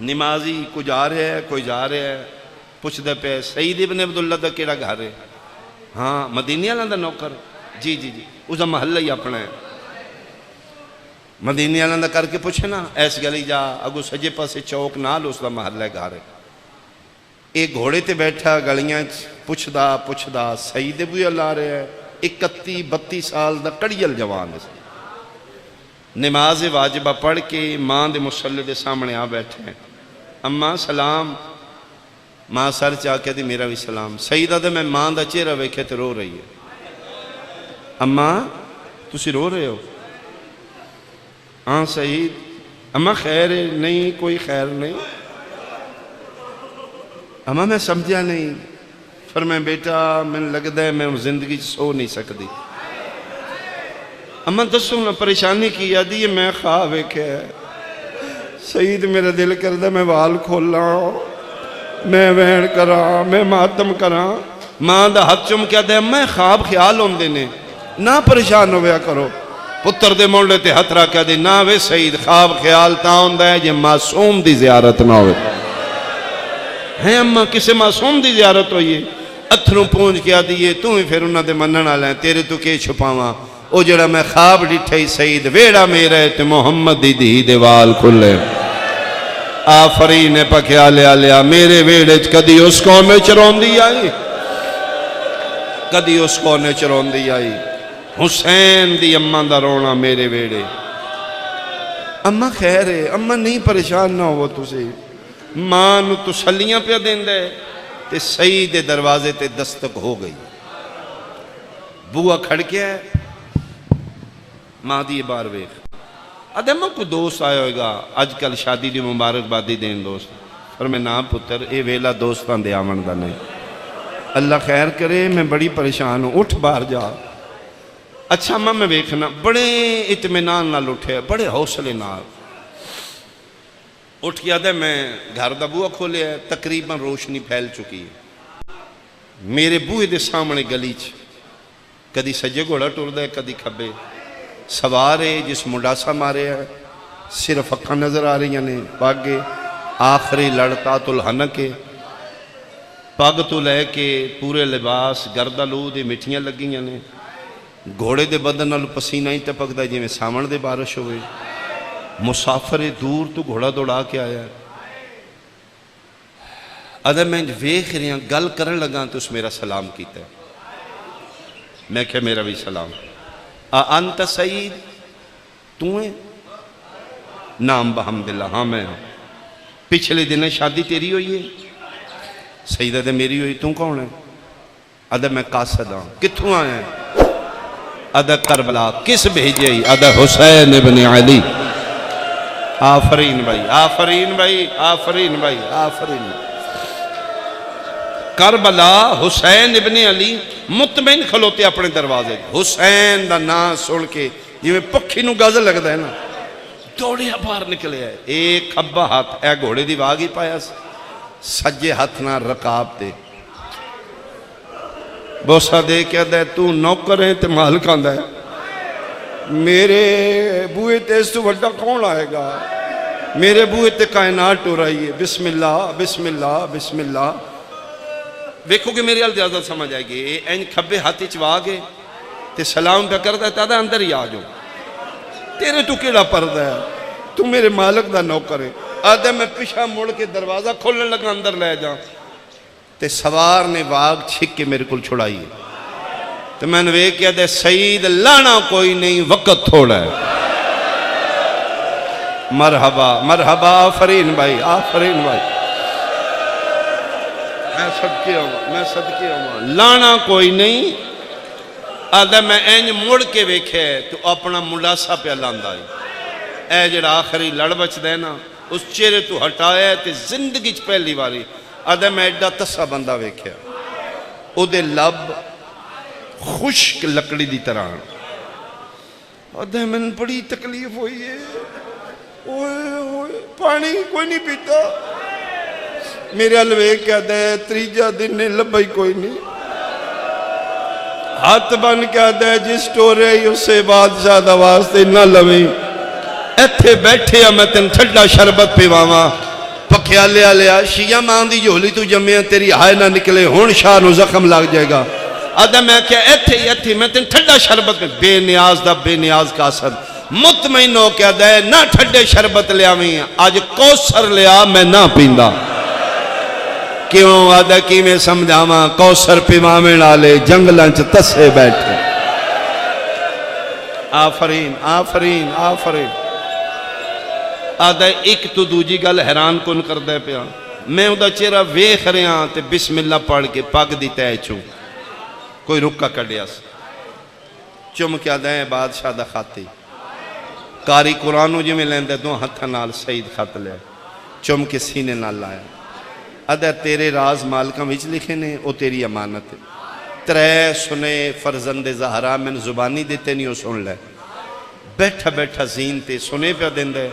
Speaker 1: نمازی کو جا رہے ہے کوئی جا رہے ہے پوچھ دے پہ سعید ابن عبداللہ دا کیڑا گھر ہے ہاں مدینی والا دا نوکر جی جی جی اس دا محلہ ہی اپنا ہے مدینی والا دا کر کے پوچھے نا ایس گلی جا اگو سجے پاسے چوک نال اس دا محلہ گھر ہے ایک گھوڑے تے بیٹھا گلیاں پوچھ دا سعید ابو اللہ رہے ہے 31-32 سال دا کڑیل جوان ہے نماز واجبہ پڑھ کے ماں دے مصلی دے سامنے آ بیٹھے ہیں اماں سلام ماں سر چاہ کے دی میرا بھی سلام سیدہ دے میں ماں دا چہرہ ویکھے تے رو رہی ہے اماں تسی رو رہے ہو ہاں سعید اماں خیر ہے نہیں کوئی خیر نہیں اماں میں سمجھا نہیں فرمائے بیٹا میں لگتا ہے میں زندگی سو نہیں سکتی اماں دسو نا پریشانی کی یادی ہے میں خواب ویکھے سعید میرا دل کردہ میں وال کھولا میں وین کرا میں ماتم کرا ماں دا ہاتھ چم کیا دے میں خواب خیال ہوں دینے نہ پریشان ہویا کرو پتر دے مولے تے ہاتھ رکھ دے نہ وے سعید خواب خیال تا ہوندا ہے جے معصوم دی زیارت نہ ہوئے ہیں اماں کسے معصوم دی زیارت ہوئی ہے اتھروں پونج کیا دیئے تو ہی پھر انہاں دے منن والے ہیں تیرے تو کے چھپاواں او جڑا میں خواب ڈٹھائی سعید ویڑا میرے تے محمد دی دی دیوال کھلے آفرین پکیا لیا لیا میرے ویڑے کدی اس کو میں چرون دی آئی کدی اس کو نے چرون دی آئی حسین دی اماں دا رونا میرے ویڑے اماں خیر ہے اماں نہیں پریشان نہ ہو تُسے ماں نو تسلیاں پہ دین دے تے سعید دروازے تے دستک ہو گئی بوہ کھڑ کے ہے ماں دی بار ویخ ادھے کو دوست آیا ہوئے گا آج کل شادی دی مبارک بادی دین دوست فرمائے نا پتر اے ویلا دوستان دے آمن دا نہیں اللہ خیر کرے میں بڑی پریشان ہوں اٹھ باہر جا اچھا ماں میں ویکھنا بڑے اطمینان نال اٹھے بڑے حوصلے نال اٹھ گیا دے میں گھر دا بوہ کھولے ہے تقریباً روشنی پھیل چکی ہے میرے بوئے دے سامنے گلی چ کدی سجے گھوڑا ٹور دے کدی کھبے سوارے جس مڈاسا مارے ہیں صرف اکھاں نظر آ رہی ہیں پاگے آخری لڑتا تلحنکے پاگ تو لے کے پورے لباس گردہ لو دے مٹھیاں لگی ہیں گھوڑے دے بدن نال پسینہ ہی ٹپک دا جی میں سامن دے بارش ہوئے مسافر دور تو گھوڑا دوڑا کے آیا ادھر میں ویکھ رہی ہوں گل کرن لگا تو اس میرا سلام کیتا ہے میں کہا میرا بھی سلام انت سعید تو ہیں نام بحمدللہ ہاں میں ہوں پچھلے دن شادی تیری ہوئی ہے سعیدہ دے میری ہوئی تو کون ہے ادھر میں قاصد ہوں کتھوں آئے ہیں ادھر کربلا کس بھیجے ہی ادھر حسین ابن علی آفرین بھائی آفرین بھائی آفرین بھائی آفرین کربلا حسین ابن علی مطمئن کھلوتے اپنے دروازے حسین دا نام سن کے یہ پکھی نو گز لگتا ہے نا دوڑے باہر نکلے ہے ایک کھبا ہاتھ اے گھوڑے دی واگی پایا سجے ہاتھ نہ رکاب دے بوسا دے کیا دے تو نوکر ہے تے مالکاں دے میرے بوئے تے اس تو وڈا کون آئے گا میرے بوئے تے کائنات ٹو رہی ہے بسم اللہ بسم اللہ بسم اللہ ویکھو کہ میری حال زیادہ سمجھ آئے گی این کھبے ہاتھی چوا گے تے سلام پہ کرتا ہے تادہ اندر ہی آ جاؤ تیرے تو کیڑا پردہ ہے تو میرے مالک دا نوکر ہے آدھے میں پیچھا مڑ کے دروازہ کھولنے لگا اندر لے جاؤں تے سوار نے واگ چھک کے میرے کل چھڑائی ہے تو میں نے کیا دے سعید لانا کوئی نہیں وقت تھوڑا ہے مرحبا مرحبا آفرین بھائی آفرین بھائی میں صدقے ہوں لانا کوئی نہیں آدھا میں اینج مڑ کے ویکھے تو اپنا مڈاسا پہ لاندا ہے اے جڑا آخری لڑ بچ دے نا اس چہرے تو ہٹایا ہے تے زندگی چ پہلی باری آدھا میں ایڈا تسا بندہ ویکھیا او دے لب خشک لکڑی دی طرح آدھا میں بڑی تکلیف ہوئی ہے اوئے پانی کوئی نہیں پیتا میرے الوے کیا دے تریجا دن نے لبائی کوئی نہیں ہاتھ بن کیا دے جس ٹورے اسے بادشاہ دا واسطے نہ لویں ایتھے بیٹھے میں تن ٹھڈا شربت پہ واما پکیا لیا لیا شیعہ مان دی جھولی تو جمعہ تیری ہائے نہ نکلے ہون شاہ نو زخم لگ جائے گا آدھا میں کیا ایتھے میں تن ٹھڈا شربت میں بے نیاز دا بے نیاز کا اثر مطمئن ہو کیا دے نہ ٹھڈے شربت لیا میں آج کوثر لیا میں نہ پیندا کیوں آدھا کی میں سمجھاما کوثر پیمامے نالے جنگلانچ تسے بیٹھے آفرین آفرین آفرین آدھا ایک تو دوجی گل حیران کن کر دے پیا میں ادا چہرہ ویکھ رہا تے بسم اللہ پڑھ کے پاک دی تے چوں کوئی رکا کڈیا چم کیا دیں بادشاہ دا خاتی کاری قرآنو جی میں لیندے دو ہتھا نال سعید خط لے چم کے سینے نال لایا ادھا تیرے راز مالکہ وچ لکھے نے او تیری امانت ہے ترے سنے فرزند زہرا میں زبانی دیتے نہیں ہو سن لے بیٹھا بیٹھا زین تے سنے پہ دن دے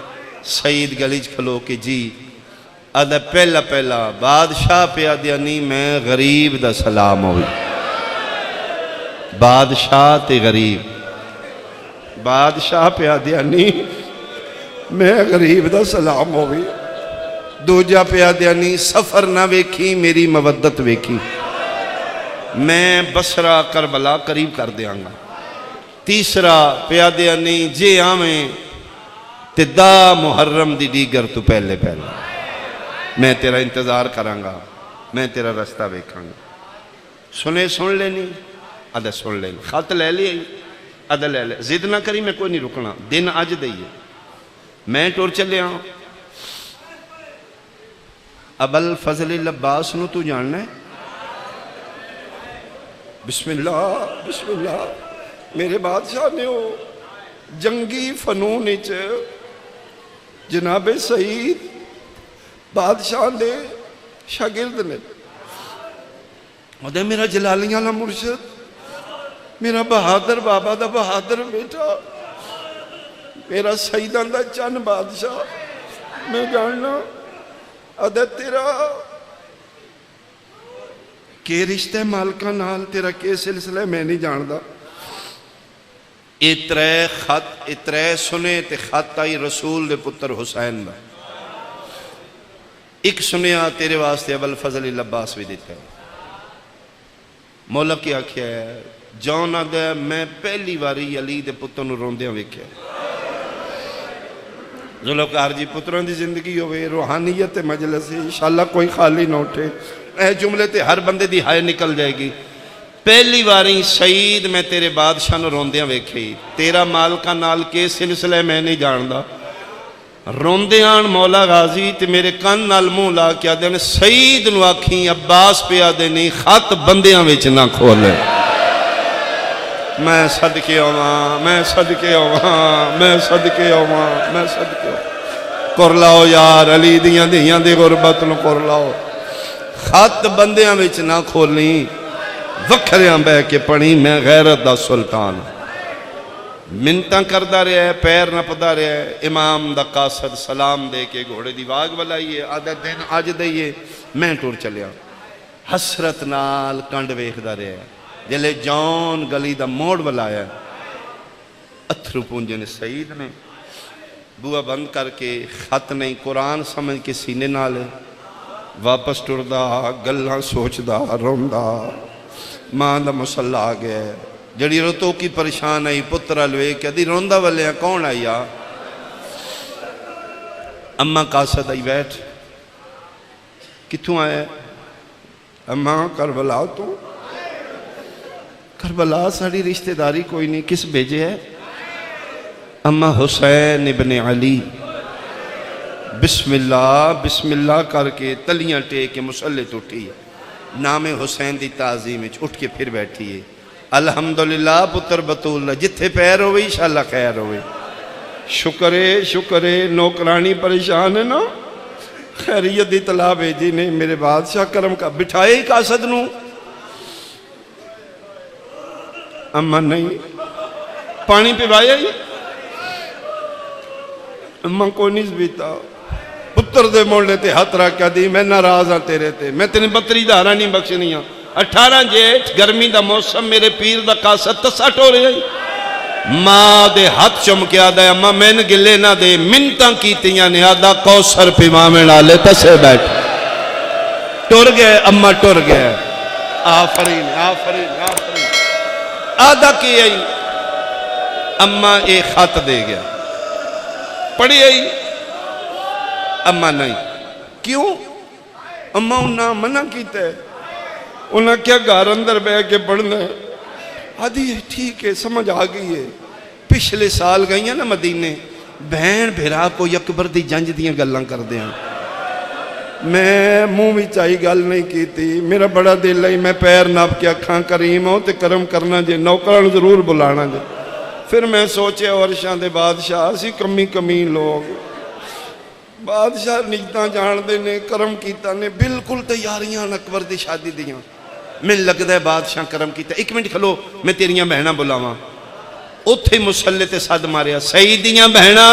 Speaker 1: سعید گلیج کھلو کہ جی ادھا پہلا پہلا بادشاہ پہ آدھیانی میں غریب دا سلام ہوئی بادشاہ تے غریب بادشاہ پہ آدھیانی میں غریب دا سلام ہوئی دوجہ پہ آدھیانی سفر نہ ویکھی میری مودت ویکھی میں بصرہ کربلا قریب کر دیاں گا تیسرا پہ آدھیانی جے آمیں تے دا محرم دی دیگر تو پہلے پہلے میں تیرا انتظار کروں گا میں تیرا رستہ ویکھاں گا سنے سن لینی ادھا سن لینی خط لے لیا ادھا لے لے زد نہ کری میں کوئی نہیں رکنا دن آج دئیے میں ٹور چلے آؤں ابل فضل العباس نو تو جاننا ہے بسم اللہ میرے بادشاہ نے ہو جنگی فنون اچھے جناب سعید بادشاہ دے شاگرد نے میرا جلالیہ اللہ مرشد میرا بہادر بابا دا بہادر بیٹا میرا سعیدان دا چند بادشاہ میں جاننا ادھا تیرا کہ رشتہ مالکہ نال تیرا کے سلسلہ میں نہیں جاندہ اترے خط اترے سنے تے خط آئی رسول دے پتر حسین دا ایک سنیا تیرے واسطے ابل فضل العباس بھی دیتا ہے مولا کیا کیا ہے جون آدھا میں پہلی باری علی دے پتر نو روندیاں ویکھیا ذوالفقار جی پتروں دی زندگی ہوئے روحانیت مجلس انشاءاللہ کوئی خالی نہ اٹھے اے جملے تے ہر بندے دی ہائے نکل جائے گی پہلی باری سعید میں تیرے بادشاہ نو روندیاں ویکھی تیرا مالکہ نال کے سلسلے میں نہیں جاندہ روندیاں مولا غازی تے میرے کان نال منہ لا کے آدھے سعید نو آکھیں عباس پہ آدھے نہیں خط بندیاں وچ نہ کھولے میں صدقے ہوواں میں صدقے ہوواں میں صدقے ہوواں میں صدقے ہوواں کر لاؤ یار علی دیاں دیاں دی غربت نو کر لاؤ خط بندیاں وچ نہ کھولیں وکھریاں بے کے پڑھی میں غیرت دا سلطان منتاں کردہ رہے ہے پیر نہ پدا رہے ہے امام دا قاصد سلام دے کے گھوڑے دی واگ بلائیے آدھا دن آج دئیے میں ٹور چلیا حسرت نال کنڈ ویکھ دا رہے ہے جلے جون گلی دا موڑ بلایا اتھرو پونجے نے سعید نے بوا بند کر کے خط نہیں قرآن سمجھ کے سینے نالے واپس ٹور دا گلہ سوچ دا روم دا ماں دا مسلح آگئے جڑی رتو کی پریشان آئی پترہ لوے کہ دی روندہ والے ہیں کون آئی آ اممہ قاصد آئی بیٹھ کتوں آئے اممہ کربلا تو کربلا ساڑی رشتہ داری کوئی نہیں کس بھیجے ہے اممہ حسین ابن علی بسم اللہ کر کے تلیاں ٹے کے مسلح اٹھی ہے نام حسین دی تعظیم وچ اٹھ کے پھر بیٹھی ہے الحمدللہ پتر بطول جتھے پیر ہوئے انشاءاللہ خیر ہوئے شکر ہے نوکرانی پریشان ہے نا خیریت دی طلب بھیجی نے میرے بادشاہ کرم کا بٹھائے ہی کاسد نو اما نہیں پانی پوایا ہی اما کو نہیں بیتا پتر دے موڑنے تے ہاتھ رکھا دی میں ناراض ہاں تیرے تے میں تینے بطری دارہ نہیں بخشنی ہاں 18 جیٹھ گرمی دا موسم میرے پیر دا قاصد تسٹ ہو رہے ہیں ماں دے ہاتھ چمکے آدھا ہے اما میں نے گلے نہ دے منتاں کیتیاں نے آدھا کوثر پہ مامے ڈالے تسے بیٹھ ٹر گئے اما ٹر گئے آفرین آفرین آفرین آدھا کی آئی اما ایک خط دے گیا پڑھی آئی اما نہیں کیوں اما انہاں منع کیتا ہے انہاں کیا گھر اندر بے کے پڑھنا ہے آدھی ٹھیک ہے سمجھ آگئی ہے پچھلے سال گئی ہیں نا مدینے بہن بھیرا کو اکبر دی جنج دیاں گلاں کر دیا میں منہ بھی چاہی گل نہیں کی تھی میرا بڑا دل ہے میں پیر ناپ کے اکھاں کریم ہوں تے کرم کرنا جے نوکران ضرور بلانا جے پھر میں سوچے ورشاں دے بادشاہ اسی کمی لوگ بادشاہ نجدہ جان دے نے کرم کیتا نے بالکل تیاریاں اکبر دی شادی دیاں میں لگتا ہے بادشاہ کرم کیتا ایک منٹ کھلو میں تیریاں بہناں بلاواں اتھے مسلح تے صد ماریا سیدیاں بہناں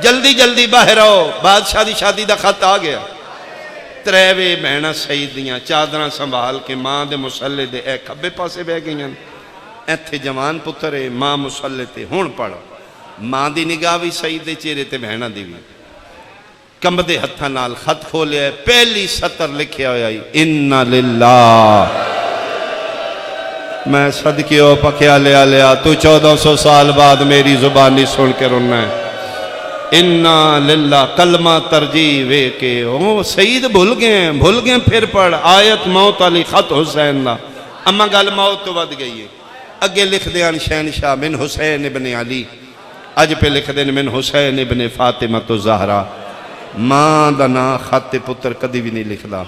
Speaker 1: جلدی جلدی باہر آؤ بادشاہ دی شادی دا خط آ گیا تریوے بہناں سیدیاں چادراں سنبھال کے ماں دے مسلح دے اے کھبے پاسے بہ گئیاں ایتھے جوان پتر ہے ماں مسلح تے ہون پڑھ ماں دی نگاہ بھی سید دے چہرے تے بہناں دی بھی کمب دے ہتھاں نال خط کھولیا ہے پہلی سطر لکھیا ہویا ہے اِنَّا لِلَّهِ میں صدقیوں پکیا لیا تو 1400 سال بعد میری زبانی سن کے رونا ہے اِنَّا لِلَّهِ کلمہ ترجیح وے کے سید بھول گئے پھر پڑھ آیت موت علی خط حسین دا اما گل موت تو ود گئی ہے اگے لکھ دیان شہنشاہ من حسین ابن علی اج پہ لکھ دین من حسین ابن فاطمہ تو زہرہ ماں دا نا خط پتر کدی بھی نہیں لکھ دا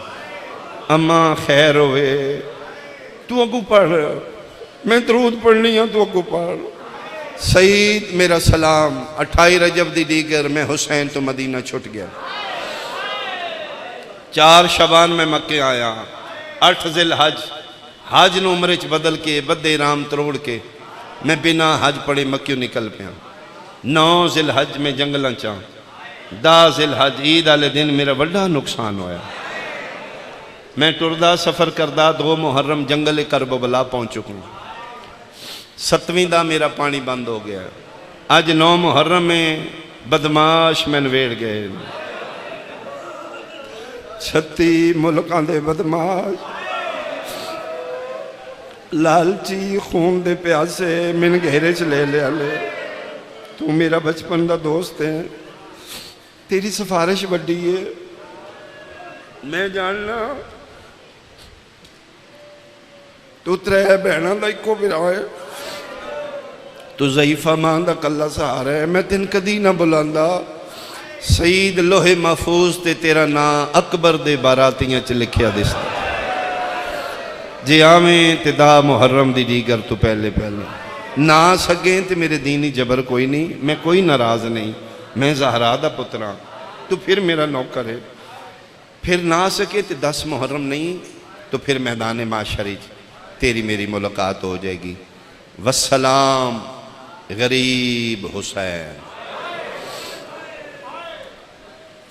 Speaker 1: اما خیر ہوئے تو اگو پڑھ میں درود پڑھنی ہوں تو اگو پڑھ سید میرا سلام 28 رجب دی دیگر میں حسین تو مدینہ چھٹ گیا 4 شبان میں مکہ آیا 8 ذی الحج حج نو عمرچ بدل کے بدے رام تروڑ کے میں بنا حج پڑے مکیوں نکل پیا 9 ذی الحج میں جنگلاں چاہاں 10 ذی الحج عید والے دن میرا بڑا نقصان ہویا میں ٹردہ سفر کردہ 2 محرم جنگل کربلا پہنچ چکوں 7ویں دا میرا پانی بند ہو گیا آج 9 محرم میں بدماش میں نویڑ گئے 36 ملکان دے بدماش لالچی خون دے پیاسے من گھیرے چلے لے تو میرا بچپن دا دوست ہے تیری سفارش بڑی ہے میں جاننا تو 3 بہناں دا ایکو برا ہے تو ضعیفہ ماں دا کلہ سہارا ہے میں تین کدی نہ بلاندا سید لوہے محفوظ تے تیرا نا اکبر دے باراتیاں چ لکھیا دستا جی آمیں تے دا محرم دی دیگر تو پہلے نہ سکیں تے میرے دینی جبر کوئی نہیں میں کوئی ناراض نہیں میں زہرا دا پتراں تو پھر میرا نوکر ہے پھر نہ سکے تے 10 محرم نہیں تو پھر میدان معاشری تیری میری ملاقات ہو جائے گی والسلام غریب حسین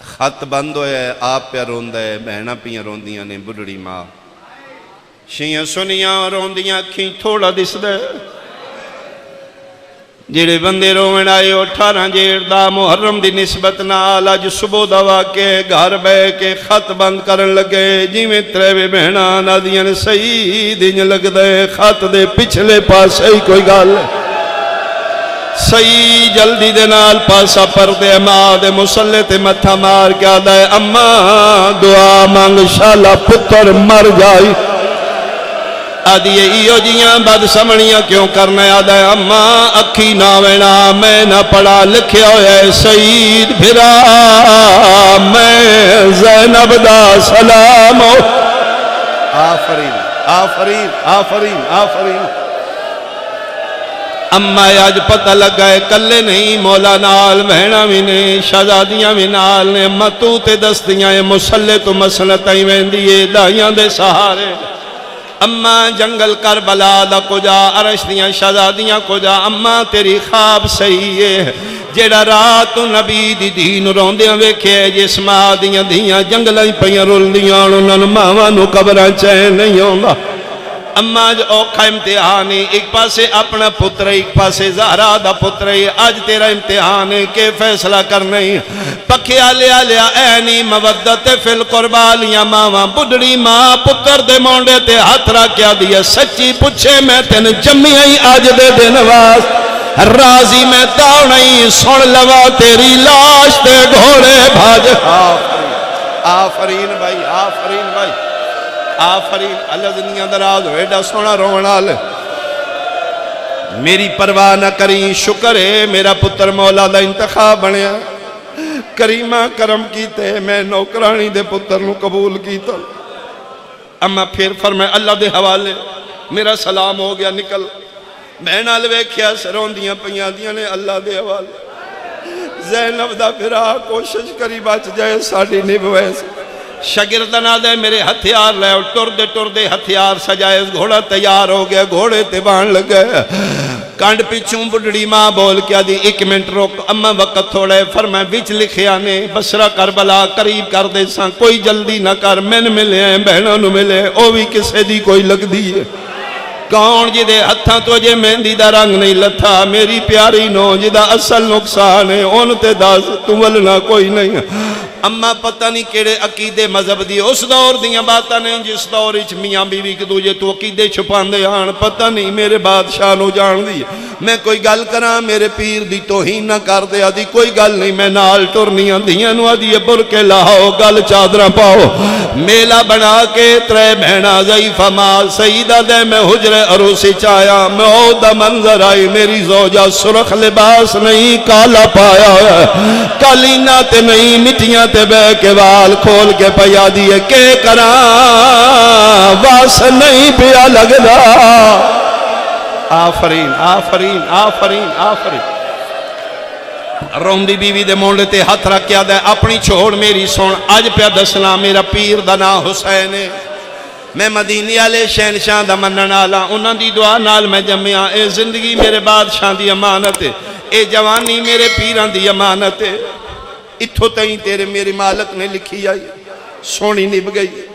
Speaker 1: خط بند ہویا ہے آپ پہ روندہ ہے بہنہ پیاں روندیاں نے بڑھڑی ماں شیعہ سنیاں روندیاں کھیں تھوڑا دس دے جڑے بندے رومن آئے 18 جیڑ دا محرم دی نسبت نال اج صبح دوا کے گھر بے کے خط بند کرن لگے جی میں 3 بہناں نادیاں نے سید انج لگ دے خط دے پچھلے پاس ہی کوئی گل سید جلدی دے نال پاسا پر دے ماں دے مسلح تے متھا مار کے آدھا ہے اماں دعا مانگ شالا پتر مر جائی آدھی ایو جیاں بد سمنیاں کیوں کرنا آدھا ہے اماں اکھی نہ وینا میں نہ پڑھا لکھیا ہویا ہے سید بھرا میں زینب دا سلام ہو آفرین آفرین آفرین آفرین اما اج پتہ لگا ہے کلے نہیں مولا نال بہنا بھی نے شہزادیاں بھی نال نے اما تو تے دستیاں مسلے تو مسلط ہی ویندی ہے دائیاں دے سہارے اما جنگل کربلا دا کجا عرش دیاں شہزادیاں کجا اما تیری خواب صحیح ہے جیڑا رات تو نبی دی دین روندیاں ویکھے جس ماں دیاں دیاں جنگلاں پیاں رولدیاں انہاں ماواں نو قبراں چین نہیں ہوندا اما جو اوکھا امتحان ہے ایک پاسے اپنا پتر ایک پاسے زہرا دا پتر ہے آج تیرا امتحان ہے کہ فیصلہ کرنا ہے پکھیا لیا لیا اینی مودت فی القربہ لیا ماں بڑھڑی ماں پتر دے مونڈے تے ہاتھ رکھیا دیا سچی پوچھے میں تین جمی آئی آج دے دے نواز راضی میں تاؤ نہیں سن لوا تیری لاش تے گھوڑے بھاج آفرین بھائی آفرین بھائی آفرین اللہ دنیا دراز ویڈا سونا رونا لے میری پرواہ نہ کریں شکر ہے میرا پتر مولا دا انتخاب بنیا کریمہ کرم کیتے میں نوکرانی دے پتر نو قبول کیتا اما پھر فرمائے اللہ دے حوالے میرا سلام ہو گیا نکل بہن آلوے کیا سرون دیاں پہیاں دیاں نے اللہ دے حوالے زینب دا پھرا کوشش کری بچ جائے ساڑی نبوے سے شاگردنا دے میرے ہتھیار لے اور ٹر دے ہتھیار سجائے گھوڑا تیار ہو گیا گھوڑے تے بان لگ گئے کانڈ پیچھوں بڑھڑی ماں بول کیا دی 1 منٹ روک اما وقت تھوڑے فرمائے بیچ لکھیا نے بسرہ کربلا قریب کر دے ساں کوئی جلدی نہ کر میں ملے ہیں بہنوں نو ملے او بھی کسے دی کوئی لگ دی ہے کون جی دے ہتھاں تو جے مہندی دا رنگ نہیں لتھا میری پیاری نو جی دا اصل نقصان ہے اون تے داس تو ولنا کوئی نہیں اما پتہ نہیں کیڑے عقیدے مذہب دی اس دور دیاں باتاں نے جس دور اچھ میاں بیوی کے دوجے تو عقیدے چھپان دے آن پتہ نہیں میرے بادشاہ نو جان دی میں کوئی گل کراں میرے پیر دی توہین نہ کر دے آدھی کوئی گل نہیں میں نال ٹرنی آندیاں نو آدھی برکے لاؤ گل چادرہ پاؤ میلہ بنا کے ترے بہنا ضعیفہ مال سیدہ دے میں حجر عروسی چایا میں او دا منظر آئی میری زوجہ سرخ لباس نہیں کالا پایا کالینہ تے نہیں مٹیاں تے بے کے وال کھول کے پیا دیئے کہ کراں واس نہیں پیا لگدا آفرین آفرین آفرین آفرین روندی بیوی دے مونڈے تے ہاتھ رکھیا دے اپنی چھوڑ میری سن آج پیا دسنا میرا پیر دا نا حسین ہے میں مدینی آلے شہنشاہ دا منن آلا انہاں دی دعا نال میں جمعیاں اے زندگی میرے بادشاہ دی امانت ہے اے جوانی میرے پیران دی امانت ہے اتھو تائیں تیرے میرے مالک نے لکھی آئی سونی نب گئی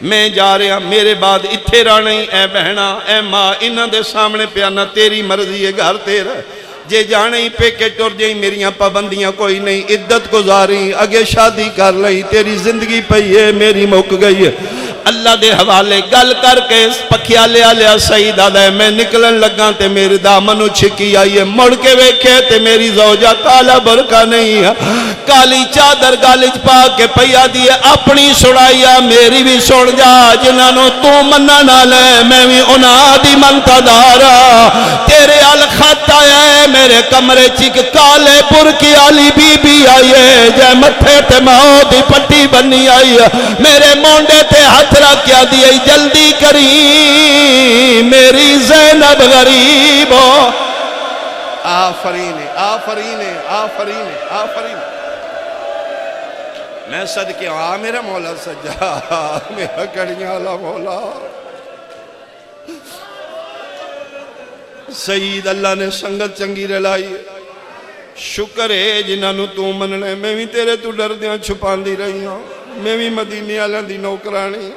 Speaker 1: میں جا رہا میرے بعد اتھے رہنے اے بہنا اے ماں انہاں دے سامنے پیانا تیری مرضی ہے گھر تیرا جے جانے ہی پہ کے ٹر جائیں میریاں پابندیاں کوئی نہیں عدت گزاری اگے شادی کر لئی تیری زندگی پئی ہے میری مک گئی ہے اللہ دے حوالے گل کر کے پکھیا لیا لیا سیدہ دے میں نکلن لگا تے میرے دامنو چھکی آئیے مڑ کے ویکھے تے میری زوجہ کالا برکہ نہیں ہے کالی چادر گالج پا کے پیا دیئے اپنی سڑائیا میری بھی سڑ جا جنانو تو مننا نہ لے میں بھی انہاں دی منتا دارا تیرے الخط آئے میرے کمرے چک کالے پر کی آلی بی بی آئیے جے مٹھے تے ماں دی پٹی بنی آئیے میرے مونڈے تے ہاتھ کیا دیئے جلدی کری میری زینب غریب ہو آفرین آفرین آفرین آفرین میں صدقے ہاں میرا مولا سجا میرا کڑیاں اللہ مولا سید اللہ نے سنگت چنگی رلائی شکر ہے جنہوں تو مننے میں بھی تیرے تو ڈر دیاں چھپان دی رہی ہوں میں بھی مدینی آلان دی نوکرانی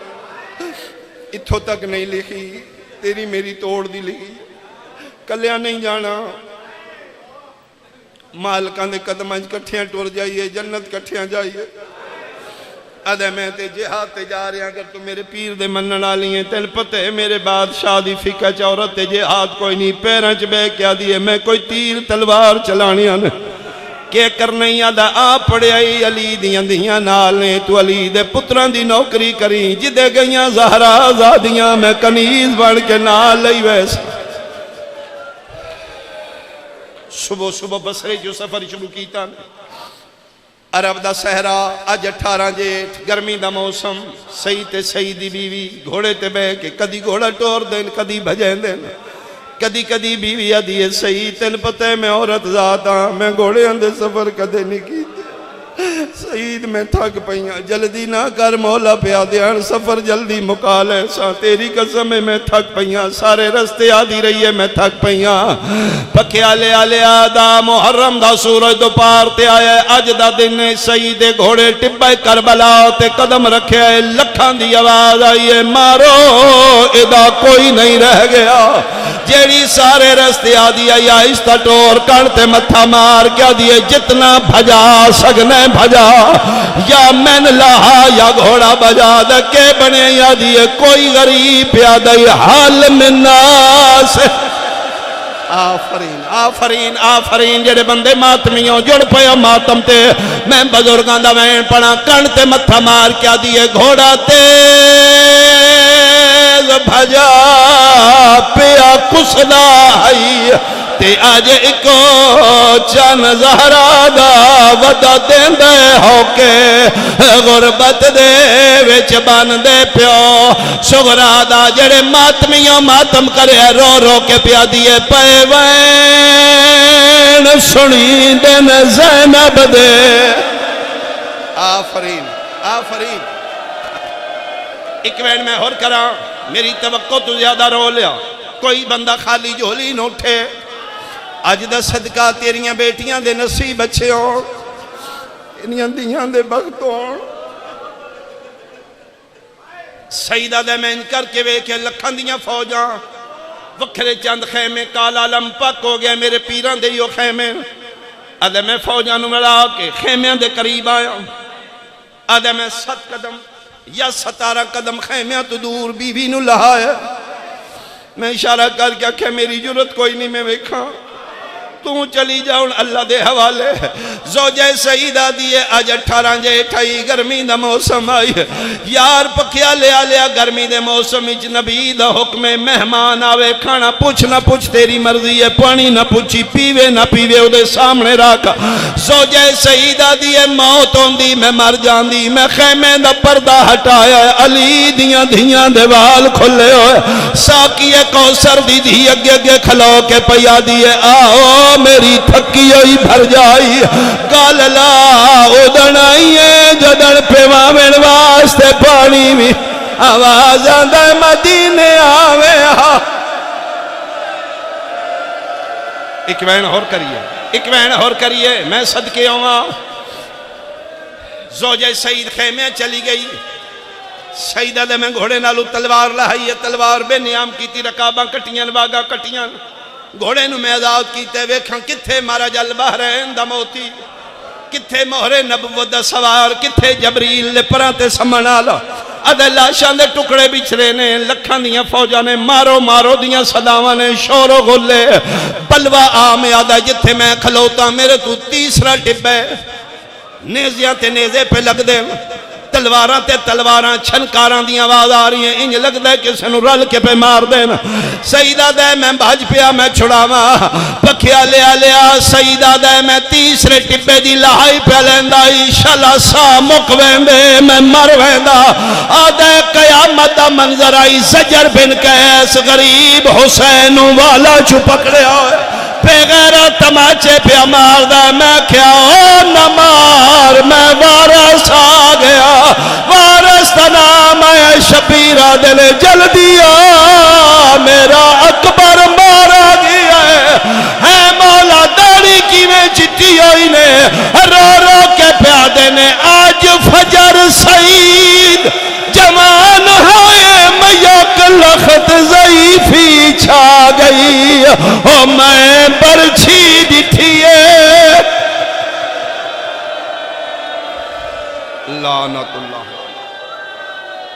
Speaker 1: اتھو تک نہیں لکھی تیری میری توڑ دی لکھی کلیا نہیں جانا مالکان دے قدمانج کٹھیاں ٹور جائیے جنت کٹھیاں جائیے ادھے میں تے جہاد تے جا رہے ہیں اگر تو میرے پیر دے منن آلی ہیں تیل پتے ہیں میرے بادشاہ دی فکر چورت تے جہاد کوئی نہیں پیرنچ بے کیا دیئے میں کوئی تیر تلوار چلانی آنے کہ کرنے یادہ آ پڑے آئی علی دیاں دیاں نالیں تو علی دے پتران دی نوکری کری جدے گئیاں زہرہ آزادیاں میں کنیز بڑھ کے نال لئی ویسے صبح صبح بسرے جو سفر شروع کیتا عرب دا صحرا اج 18 جیٹھ گرمی دا موسم سئی تے سئی دی بیوی گھوڑے تے بہ کے کدی گھوڑا ٹور دین کدی بھجین دین کدی کدی بیوی آدھی ہے سئی تین پتہ ہے میں عورت ذات ہاں میں گھوڑے اندے سفر کدے نہیں کی سعید میں تھک پئیاں جلدی نہ کر مولا پیا دیان سفر جلدی مکال ہے سا تیری قسم میں تھک پئیاں سارے رستے آدھی رہی ہے میں تھک پئیاں پکے آلے آلے آدھا محرم دا سورج دو پار تے آیا ہے اج دا دن سعید گھوڑے ٹبے کربلا تے قدم رکھے ہے لکھان دی آواز آئی ہے مارو ادا کوئی نہیں رہ گیا جیڑی سارے رستے آدھی آئی آہستہ ٹور کرتے متھا مار کیا دیئے جتنا بھجا سگنے بھجا یا من لہا یا گھوڑا بجا دکے بنے یا دیئے کوئی غریب پیادئی حال من ناس آفرین آفرین آفرین جڑے بندے ماتمیوں جڑ پیا ماتم تے میں بزرگاں دا وین پڑا کرتے متھا مار کیا دیئے گھوڑا تیز بھجا پیا کسدا ہے تے آج اکو چن زہرا دا ودا دین دے ہو کے غربت دے وچ بان دے پیو شغرا دا جڑے ماتمیوں ماتم کرے رو رو کے پیا دیئے پے وین سنی دن زینب دے آفرین آفرین ایک وین میں ہور کرا میری توقع تو زیادہ رو لیا کوئی بندہ خالی جھولی نہ اٹھے اج دا صدقہ تیریاں بیٹیاں دے نصیب اچھے ہوں انیاں دیاں دے بغت ہوں سیدہ دے میں انکر کے وے کہ لکھن دیاں فوجاں وکھرے چند خیمے کالا لمپک ہو گیا میرے پیران دے یو خیمے ادھے میں فوجاں نو ملا کے خیمیاں دے قریب آیا ادھے میں 7 قدم یا 17 قدم خیمیاں تو دور بیوی نو لہایا میں اشارہ کر کے کہ میری جرت کوئی نہیں میں ویکھاں تو چلی جاؤں اللہ دے حوالے زوجہ سعیدہ دیئے آج 18 جیٹھائی گرمی دا موسم آئی یار پکیا لیا لیا گرمی دے موسم اچ نبی دا حکم مہمان آوے کھانا پوچھ نہ پوچھ تیری مرضی ہے پانی نہ پوچھی پیوے نہ پیوے او دے سامنے راکا زوجہ سعیدہ دیئے موت ہوندی میں مر جاندی میں خیمے دا پردہ ہٹایا علی دیاں دھیاں دے وال کھلے ہوئے ساکی کوثر دی دھی اگے اگے کھلو کے پیا دیئے آؤ میری تھکی ہوئی بھر جائی گال لا ادن آئیے جدن پیوامن واسطے پانی بھی آواز آندہ مدینے آوے ایک وین اور کریے میں صدقے ہوں زوجہ سعید خیمے چلی گئی سعیدہ دے میں گھوڑے نالو تلوار لہائی تلوار بے نیام کی تی رکاباں کٹیاں واگا کٹیاں گھوڑے نو میں آزاد کیتے ویکھاں کتھے مارا جل بحرین دا موتی کتھے مہر نبوت دا سوار کتھے جبریل لے پراتے سمنالا ادھے لاشاں دے ٹکڑے بچھرے نے لکھاں دیاں فوجاں نے مارو مارو دیاں صداواں نے شور و غلے بلوہ آمے آدھا جتھے میں کھلوتا میرے تو تیسرا ٹبے نیزیاں تے نیزے پہ لگ دے تلواراں تے تلواراں چھنکاراں دی آواز آ رہی ہیں انج لگ دے کسے نو رل کے پہ مار دینا سیدہ دے میں بھاج پیا میں چھڑاواں پکھیا لیا لیا سیدہ دے میں تیسرے ٹبے دی لہائی پہ لیندہ انشاءاللہ سا مک ویندے میں مر ویندہ آدھے قیامت دا منظر آئی زجر بن کیس غریب حسین والا چھو پکڑے ہوئے پہ غیرہ تماچے پہ مار دا میں کیا نہ مار میں وارث آ گیا وارث دا نام ہے شبیرہ دل جل دیا میرا اکبر مارا گیا ہے مولا داڑی کی میں چٹی ہوئی نے رو رو کے پیادے نے آج فجر سعید جوان ہوئے میک لخت ضعیفی چھا گئی او میں برچھی ڈٹھیے لعنت اللہ